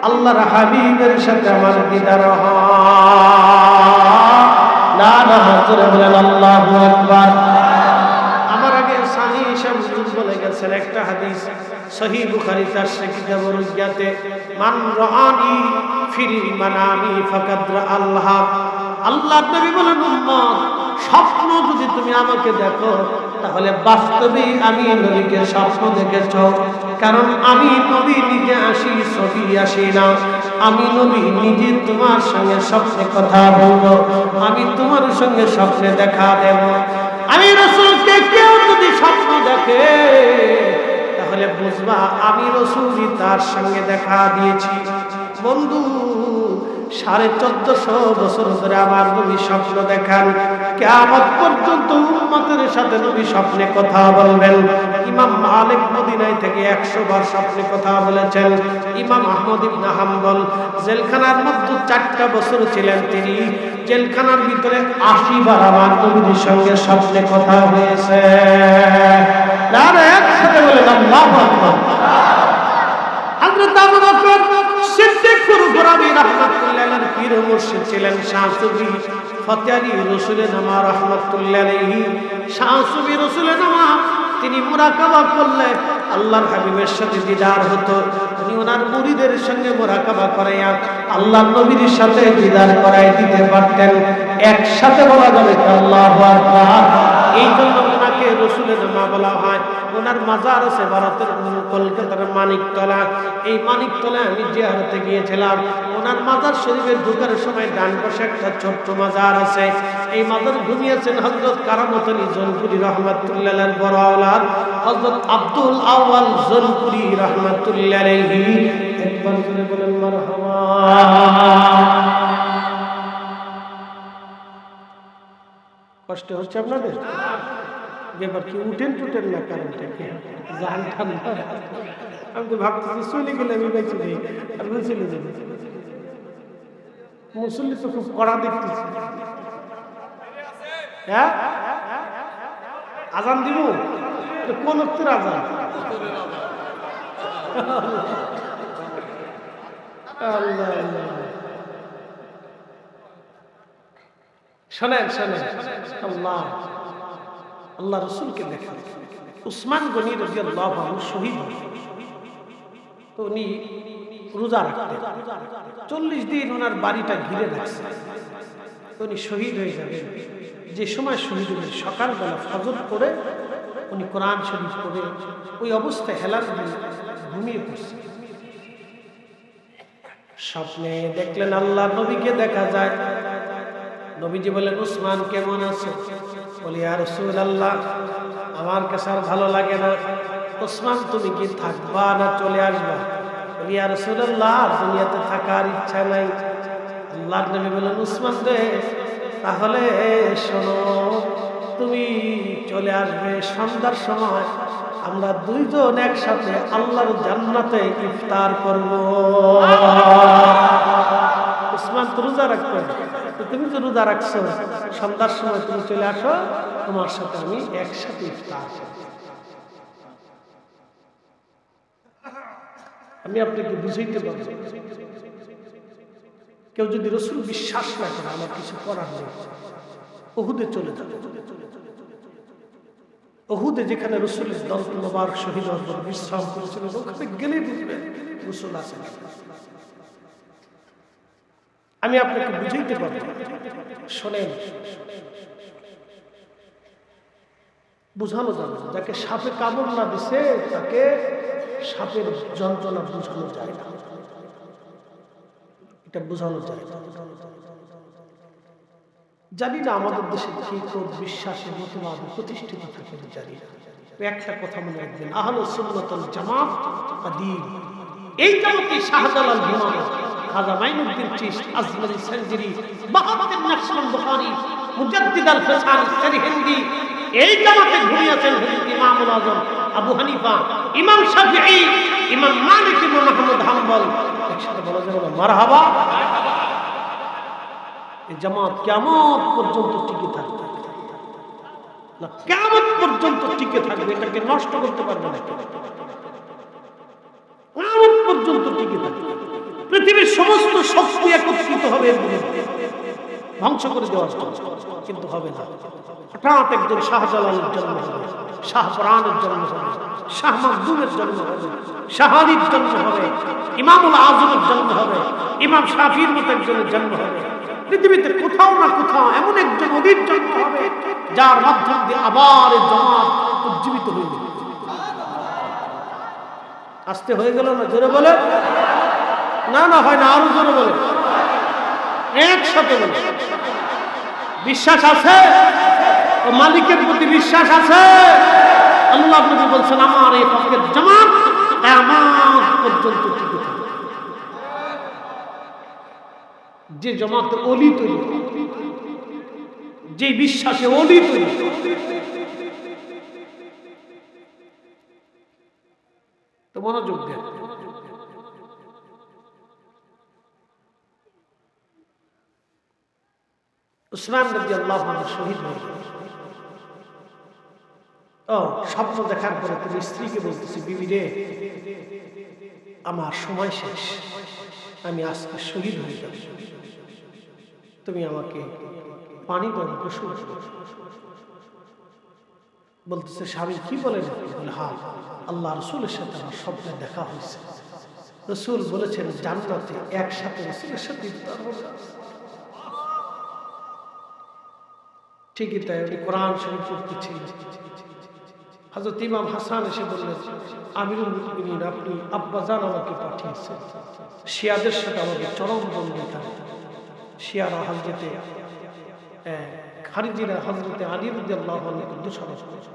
আল্লাহর হাবিবের সাথে আমার দিদার হয়। না না জোরে বলেন আল্লাহু আকবার। আমার আগে সানি হিসাব হুজুর বলে গেছেন একটা হাদিস, সহিহ বুখারী তার কিতাবুর রুয়াতে, মান রাআনি ফিল মানামি ফাকাদ রাআল্লাহ। আল্লাহর নবী বলেন উম্মত স্বপ্ন যদি তুমি আমাকে দেখো তাহলে বাস্তবেই আমি নবীকে স্বপ্ন দেখেছ। কারণ আমি নবী নিজে আসি, ছবি আসি না। আমি নবী নিজে তোমার সঙ্গে স্বপ্নে কথা বলবো, আমি তোমার সঙ্গে স্বপ্নে দেখা দেব। আমি রাসূলকে কেউ যদি স্বপ্ন দেখে তাহলে বুঝবা আমি রাসূলই তার সঙ্গে দেখা দিয়েছি। বন্ধু 1450 বছর ধরে আমার নবী স্বপ্ন দেখান। কিয়ামত পর্যন্ত উম্মতের সাথে নবী স্বপ্নে কথা বলবেন। ইমাম মালিক মদিনায় থেকে 100 বার স্বপ্নে কথা বলেছেন। ইমাম আহমদ ইবনে হাম্বল জেলখানার মধ্যে 4টা বছর ছিলেন, তিনি জেলখানার ভিতরে 80 বার আমার নবীর সঙ্গে স্বপ্নে কথা হয়েছে। আর একসাথে বলেন আল্লাহু আকবার। হযরত আবু বকর সিদ্দিক রাহমাতুল্লাহি আলাইহি পীর মুর্শিদ ছিলেন শাহ সুফি ফতেহ আলী রসুলের নামা রাহমাতুল্লাহি আলাইহি। শাহ সুফি রসুলের নামা তিনি মুরাকাবা করলে আল্লাহর হাবিবের সাথে দিদার হতো। তিনি ওনার মুরিদের সঙ্গে মুরাকাবা করাইয়া আল্লাহর নবীর সাথে দিদার করাই দিতে পারতেন। একসাথে বলা যাবে আল্লাহু আকবার। এই জন্য ওনাকে রসুলের নামা বলা হয়। ওনার মাজার আছে ভারতের কলকাতার মানিকতলা। এই মানিকতলায় আমি জিয়ারতে গিয়েছিলাম। ওনার মাজার শরীফের ঢোকার সময় ডান পাশে একটা ছোট্ট মাজার আছে। এই মাজার ঘুমিয়েছেন হযরত কারামত আলী জনপুরি রাহমাতুল্লাহি আলাইহির বড় আওলাদ হযরত আব্দুল আউয়াল জনপুরি রাহমাতুল্লাহি আলাইহি। একবার করে বলেন মারহাবা। কষ্ট হচ্ছে আপনাদের? এবার কি উঠেন টুটেন না? কারণটা কি জান ঠান্ডা? আমি তো ভাবতেছি চলে গেলে আমি বেঁচে নেই, আর চলে যাবে। মুসল্লি তো খুব কড়া দেখতেছি। হ্যাঁ, আজান দিব? কোন উত্তর আজান? শোনেন শোনেন, আল্লাহ আল্লাহ রসুলকে দেখেন। উসমান গনি রাদিয়াল্লাহু আনহু শহীদ। তো উনি রোজা রাখতেন। 40 দিন ওনার বাড়িটা ঘিরে রাখছে। তো উনি শহীদ হয়ে যাবেন। যে সময় শহীদ হলেন সকালবেলা ফজর পড়ে উনি কোরআন শরীফ পড়ে ওই অবস্থায় হেলাল দিয়ে ঘুমিয়ে পড়ছে। স্বপ্নে দেখলেন আল্লাহ নবীকে দেখা যায়। নবীজি বলেন, উসমান কেমন আছে? বলি, ইয়া রাসূলুল্লাহ, আমার কাছে আর ভালো লাগে না। উসমান, তুমি কি থাকবা না চলে আসবা? বলি, ইয়া রাসূলুল্লাহ, দুনিয়াতে থাকার ইচ্ছা নাই। আল্লাহর নবী বলেন, উসমান রে, তাহলে শোনো, তুমি চলে আসবে সন্ধ্যার সময়। আমরা দুইজন একসাথে আল্লাহর জান্নাতে ইফতার করব। উসমান তো রোজা রাখতেন। তুমি তো রোজা রাখছো, সন্ধ্যার সময় তুমি চলে আসো, তোমার সাথে আমি একসাথে ইফতার করব। আমি আপনাকে বুঝাইতে পারবো, কেউ যদি রাসূল বিশ্বাস না করে আমার কিছু করার নেই। উহুদে চলে যাবে। উহুদে যেখানে রাসূলের দন্ত মোবারক শহীদ হওয়ার পর বিশ্রাম করেছিলেন, ওখানে গেলেই বুঝবেন রাসূল আছেন। আমি আপনাকে বুঝাইতে পারবো। শোনেন, বুঝানো যাবে না। যাকে সাপে কামড় না দিছে তাকে সাপের যন্ত্রণা বুঝানো যায় না। এটা বুঝানো যায় না। জানি না আমাদের দেশে কি বিশ্বাসের মতবাদ প্রতিষ্ঠিত থাকে, জানি না। একটা কথা মনে রাখবেন, আহলুস সুন্নাত ওয়াল জামাত দ্বীন। এই জামাতে শাহজালাল ইমাম, খাজা মাইনুদ্দিন চিশতি, আজমারি সঞ্জরি, বাহাউদ্দিন নকশবন্দ বুখারী, মুজাদ্দিদ আল ফিসান সরহিন্দি, এই জামাতে ঘুমিয়েছেন ইমামুল আযম আবু হানিফা, ইমাম শাফিঈ, ইমাম মালিক ইবনে মুহাম্মদ হাম্বল। একসাথে বলা যাবে না মারহাবা। এই জামাত কিয়ামত পর্যন্ত টিকে থাকবে না, কিয়ামত পর্যন্ত টিকে থাকবে। এটাকে নষ্ট করতে পারবে না, কিয়ামত পর্যন্ত টিকে থাকবে। পৃথিবীর সমস্ত শক্তি একত্রিত হবে এর বিরুদ্ধে, ধ্বংস করে দেওয়ার জন্য, কিন্তু হবে না। হঠাৎ একজন শাহজালালের জন্ম হবে, শাহপরানের জন্ম হবে, শাহ মাখদুমের জন্ম হবে, শাহ আলীর জন্ম হবে, ইমামুল আযমের জন্ম হবে, ইমাম শাফির মতো একজনের জন্ম হবে। পৃথিবীতে কোথাও না কোথাও এমন একজন অধীর জন্ম হবে যার মাধ্যম দিয়ে আবার এই জামাত উজ্জীবিত হয়ে যাবে। আস্তে হয়ে গেল না? জোরে বলে না, না হয় না, আরো জোরে বলে, একসাথে বলে। বিশ্বাস আছে? ও মালিকের প্রতি বিশ্বাস আছে? আল্লাহ নবী বলছেন, আমার এই হকের জামাত কিয়ামত পর্যন্ত টিকে থাকবে। যে জমাতে অলি তৈরি, যে বিশ্বাসে অলি তৈরি। তো মনোযোগ দেন। উসমান রাদিয়াল্লাহু আনহু শহীদ হয়ে গেলেন। স্বপ্ন দেখার পরে তুমি স্ত্রীকে বলতেছি, বিবি রে, আমার সময় শেষ, আমি আজকে শহীদ হয়ে যাব, তুমি আমাকে পানি দাও, গোসল করো। বলতেছে, স্বামী কি বলেন? বলে, হ্যাঁ, আল্লাহ রসুলের সাথে আমার স্বপ্নে দেখা হয়েছে, রসুল বলেছেন জান্নাতে একসাথে রসুলের সাথে ইফতার হবে। ঠিকই তাই, উনি কোরআন শরীফ পড়তেছিলেন। হযরত ইমাম হাসান এসে বললেন, আমিরুল মুমিনিন, আপনি আব্বাজান আমাকে পাঠিয়েছেন শিয়াদের সাথে আমাকে চরম বন্দিতা। শিয়ারা হযরতে খারিজিরা হযরতে আলী রাদিয়াল্লাহু আনহুকে দোষারোপ করেছে।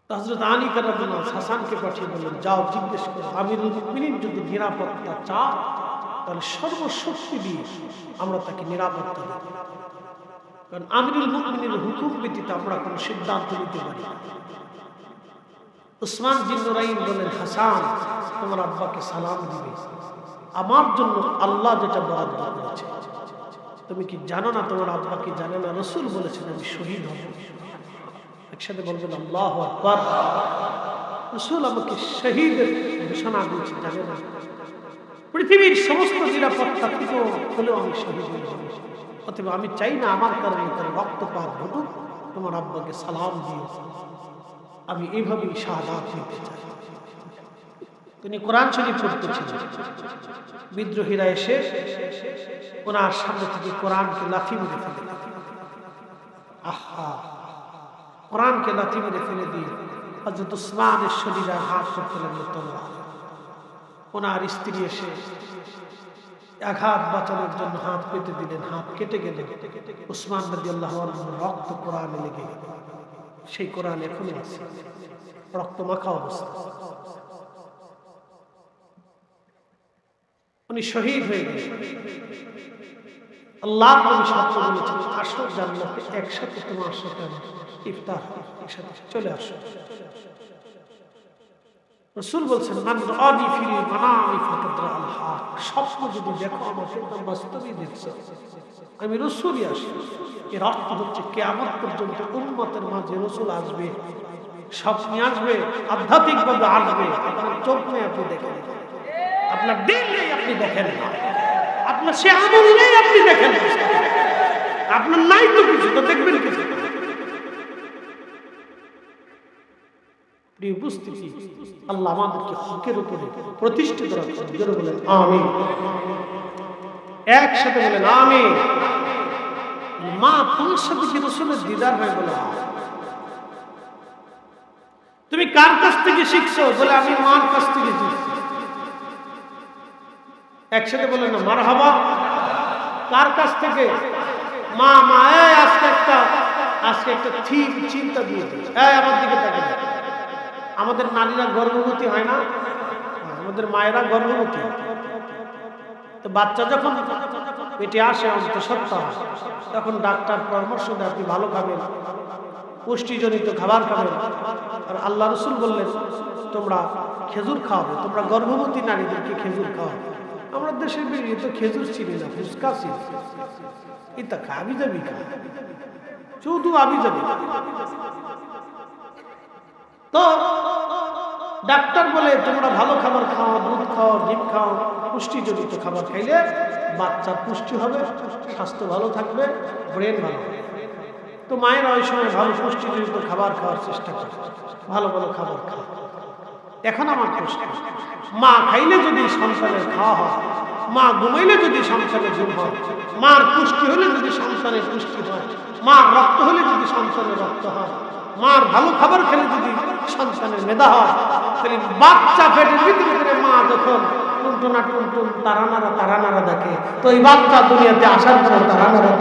হযরত আলী রাদিয়াল্লাহু আনহু হাসানকে পাঠিয়ে বললেন, যাও জিজ্ঞেস করো, আমিরুল মুমিনিন যদি নিরাপত্তা চায় তাহলে সর্বশক্তি দিয়ে আমরা তাকে নিরাপত্তা দেব, কারণ আমিরুল মুমিনিনের হুকুম ব্যতীত আমরা কোনো সিদ্ধান্ত নিতে পারি না। উসমান বিন নুরাইন বলেন, হাসান, তোমার আব্বাকে সালাম দিবে, আমার জন্য আল্লাহ যেটা বরাদ্দ করেছে তুমি কি জানো না? তোমার আব্বা কি জানে না? রসুল বলেছেন আমি শহীদ হব। একসাথে বলবেন আল্লাহু আকবার। রসুল আমাকে শহীদের ঘোষণা দিয়েছে, জানে না? পৃথিবীর সমস্ত নিরাপত্তা থেকে হলেও আমি শহীদ হয়ে যাব। অতএব আমি চাই না আমার কারণে তার রক্তপাত ঘটুক, তোমার আব্বাকে সালাম দিও, আমি এইভাবেই শাহাদাত নিতে চাই। তিনি কোরআন শরীফ পড়তেছিলেন, বিদ্রোহীরা এসে ওনার সামনে থেকে কোরআনকে লাথি মেরে ফেলে, কোরআনকে লাথি মেরে ফেলে দিয়ে হযরত উসমানের শরীরে আঘাত করতে লাগলো তলোয়ার। ওনার স্ত্রী এসে আঘাত বাঁচানোর জন্য হাত পেতে দিলেন, হাত কেটে গেলেন। উসমান রাদিয়াল্লাহু আনহুর রক্ত কোরআনে লেগে গেল। সেই কোরআন এখনো আছে, রক্ত মাখা অবস্থা। উনি শহীদ হয়ে গেলেন। আল্লাহ নবী সাথে বলেছেন, আসো জান্নাতে একসাথে তোমার সাথে ইফতার, একসাথে চলে আসো। রাসূল বলছেন, মান রাআনি ফিল মানামি ফাকাদ রাআল হক, স্বপ্ন যদি দেখো আমাকে তা বাস্তবেই দেখছো, আমি রাসূলই আসি। এর অর্থ হচ্ছে কিয়ামত পর্যন্ত উম্মতের মাঝে রাসূল আসবে, স্বপ্নে আসবে, আধ্যাত্মিকভাবে আসবে, আপনার চোখ নেই আপনি দেখেন, আপনার দিল নেই আপনি দেখেন না, আপনার সে আমল নেই আপনি দেখেন, আপনার নাই তো কিছু, তো দেখবেন কিছু। প্রিয় উপস্থিতি, আল্লাহ আমাদেরকে হকের উপরে প্রতিষ্ঠিত রাখুন। জোরে বলেন আমিন, একসাথে বলেন আমিন। মা, তোমার সাথে কি রাসূলের দিদার হয়? বলে তুমি কার কাছ থেকে শিখছো? বলে আমি মার কাছ থেকে শিখছি। একসাথে বলেন না মারহাবা। কার কাছ থেকে? মা। মা, আজকে একটা থিম চিন্তা দিয়ে আমার দিকে তাকান। আমাদের নারীরা গর্ভবতী হয় না? আমাদের মায়েরা গর্ভবতী। তো বাচ্চা যখন পেটে আসে অন্তঃসত্ত্বা, তখন ডাক্তার পরামর্শ দেয় আপনি ভালো খাবেন, পুষ্টিজনিত খাবার খাবেন। আর আল্লাহ রসুল বললেন তোমরা খেজুর খাওয়াবে, তোমরা গর্ভবতী নারীদেরকে খেজুর খাওয়াবে। আমরা দেশের বেরিয়ে তো খেজুর চিনি না, ফুচকা চিনি, এটা খাবি যাবি খা, শুধু আবি যাবি। তো ডাক্তার বলে তোমরা ভালো খাবার খাও, দুধ খাও, ডিম খাও, পুষ্টিজনিত খাবার খাইলে বাচ্চার পুষ্টি হবে, স্বাস্থ্য ভালো থাকবে, ব্রেন ভালো হবে। তো মায়েরা ওই সময় ভালো পুষ্টিজনিত খাবার খাওয়ার চেষ্টা করে, ভালো ভালো খাবার খায়। এখন আমার প্রশ্ন, মা খাইলে যদি সন্তানের খাওয়া হয়, মা ঘুমাইলে যদি সন্তানের ঘুম হয়, মার পুষ্টি হলে যদি সন্তানের পুষ্টি হয়, মার রক্ত হলে যদি সন্তানের রক্ত হয়, মার ভালো খাবার খেলে যদি সন্তানের মেধা হয়, তাহলে বাচ্চা পেটের ভিতরে মা যখন টুনটুনা টুনটুন তারানারা দেখে, তো এই বাচ্চা দুনিয়াতে আসার পর তারানারা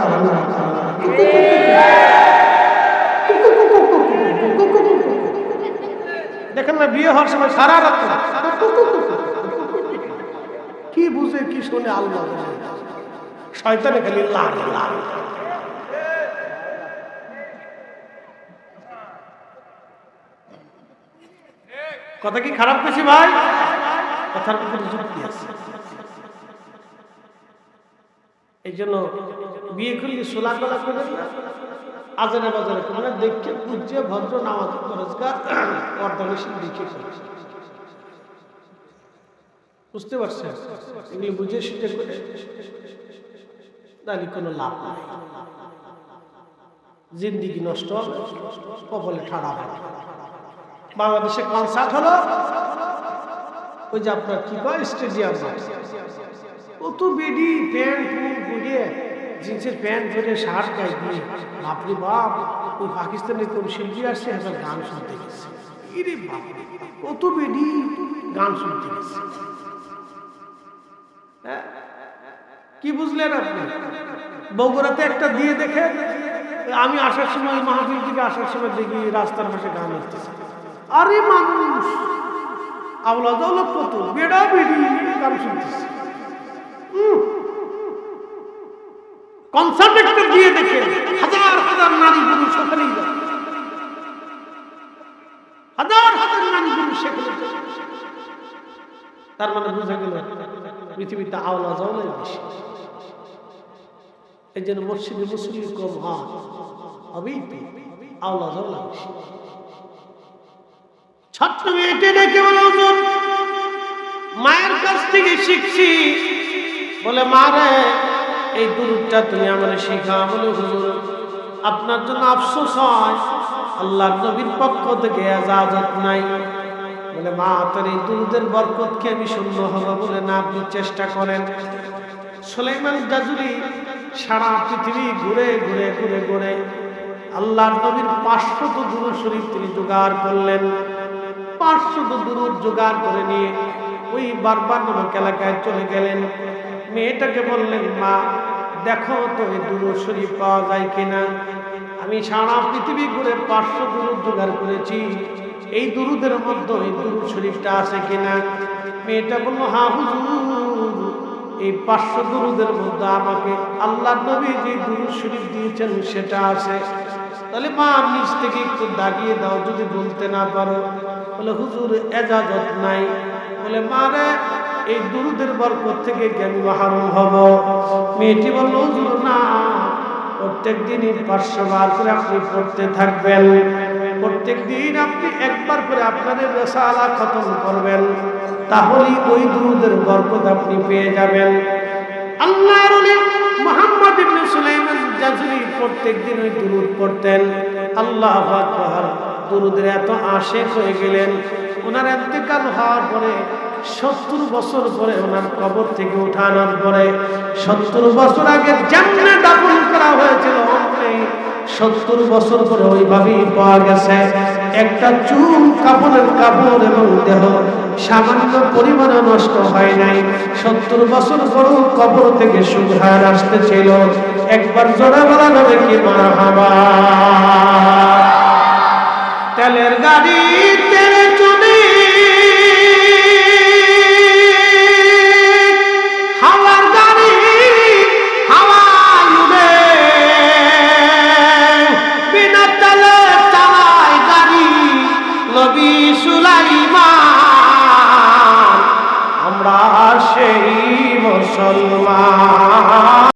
দেখেন না, বিয়ে হওয়ার সময় সারা রাত কি বুঝে কি শুনে আল্লাহ বুঝে। শয়তানে খালি লাগে লাগে। কথা কি খারাপ কিছু ভাই? কথার ভিতরে যুক্তি আছে। এই জন্য বিয়ে করলে সোলা গলা করে না, আজারে বাজারে করে না, দেখে বুঝছে ভদ্র নামাজ পরিষ্কার অর্ধবেশন দেখে করে। বুঝতে পারছেন? এগুলো বুঝে শিখে করে তাহলে কোনো লাভ নাই, জিন্দিগি নষ্ট হবে, কপালে ঠাড়া হবে। বাংলাদেশে কনসার্ট হলো, ওই যে আপনার কি কয় স্টেডিয়াম, কত বেডি প্যান্ট পরিয়ে, জিন্সের প্যান্ট পরে শার্ট গায়ে দিয়ে, বাপরে বাপ, ওই পাকিস্তানের কোন শিল্পী আসছে এখন গান শুনতে গেছে। ইরে বাপ, কত বেডি গান শুনতে গেছে। কি বুঝলেন আপনি? বগুড়াতে একটা দিয়ে দেখে, আমি আসার সময় মাহফিল থেকে আসার সময় দেখি রাস্তার পাশে গান হচ্ছে। আরে মানুষ আওলা দৌলত কত বেড়া বেড়ি গান শুনতেছে। কনসার্ট একটা দিয়ে দেখে হাজার হাজার নারী পুরুষ ওখানেই যায়, হাজার হাজার নারী পুরুষ সেখানে। তার মানে বোঝা গেল পৃথিবীতে আওলা জাওলাই বেশি। এই জন্য মসজিদে মুসলিম কম হয়, হবেই তো আওলা জাওলা বেশি। ছোট্ট মেয়েটি ডেকে বলে, হুজুর মায়ের কাছ থেকে শিখছি, বলে মা রে এই দুরূদটা তুমি আমারে শিখাও। বলে হুজুর আপনার জন্য আফসোস হয়, আল্লাহর নবীর পক্ষ থেকে ইজাজত নাই। বলে মা তোর এই দুরূদের বরকত কি আমি শূন্য হব? বলে না, আপনি চেষ্টা করেন। সুলাইমান গাজুলি সারা পৃথিবী ঘুরে ঘুরে ঘুরে ঘুরে আল্লাহর নবীর 500 দুরূদ শরীফ তিনি জোগাড় করলেন। 500 দুরূদ জোগাড় করে নিয়ে ওই বারবার নামক এলাকায় চলে গেলেন। মেয়েটাকে বললেন, মা দেখো তো এই দুরূদ শরীফ পাওয়া যায় কিনা। আমি সারা পৃথিবী ঘুরে 500 দুরূদ জোগাড় করেছি, এই দুরূদের মধ্যে এই দুরূদ শরীফটা আছে কিনা। মেয়েটা বলল, হ্যাঁ হুজুর এই 500 দুরূদের মধ্যে আমাকে আল্লাহর নবী যে দুরূদ শরীফ দিয়েছেন সেটা আছে। তাহলে মা নিজ থেকে একটু দাগিয়ে দাও যদি বলতে না পারো। বলে হুজুর ইজাজত নাই। বলে মা রে এই দুরূদের বরকত থেকে জ্ঞান মাহরুম হব। মেয়েটি বলল, হুজুর না, প্রত্যেক দিনই 500 বার করে আপনি পড়তে থাকবেন, প্রত্যেক দিন আপনি একবার করে আপনাদের রিসালা খতম করবেন, তাহলেই ওই দুরূদের বরকত আপনি পেয়ে যাবেন। আল্লাহর ওলি মুহাম্মদ ইবনে সুলাইমান জাজরি প্রত্যেক দিন ওই দুরূদ পড়তেন। আল্লাহু আকবার, দুরূদের এত আশিক হয়ে গেলেন। ওনার ইন্তেকাল হওয়ার পরে 70 বছর পরে ওনার কবর থেকে উঠানোর পরে 70 বছর আগে জান্নাতে দাফন করা হয়েছিল, 70 বছর পরে ওইভাবেই পাওয়া গেছে। একটা চুল কাপড়ের কাপড় এবং দেহ সামান্য পরিমাণে নষ্ট হয় নাই। 70 বছর পরও কবর থেকে সুঘ্রাণ আসতেছিল। একবার জোরে বলা যাবে কি মারহাবা। তেলের গাড়ি তেলে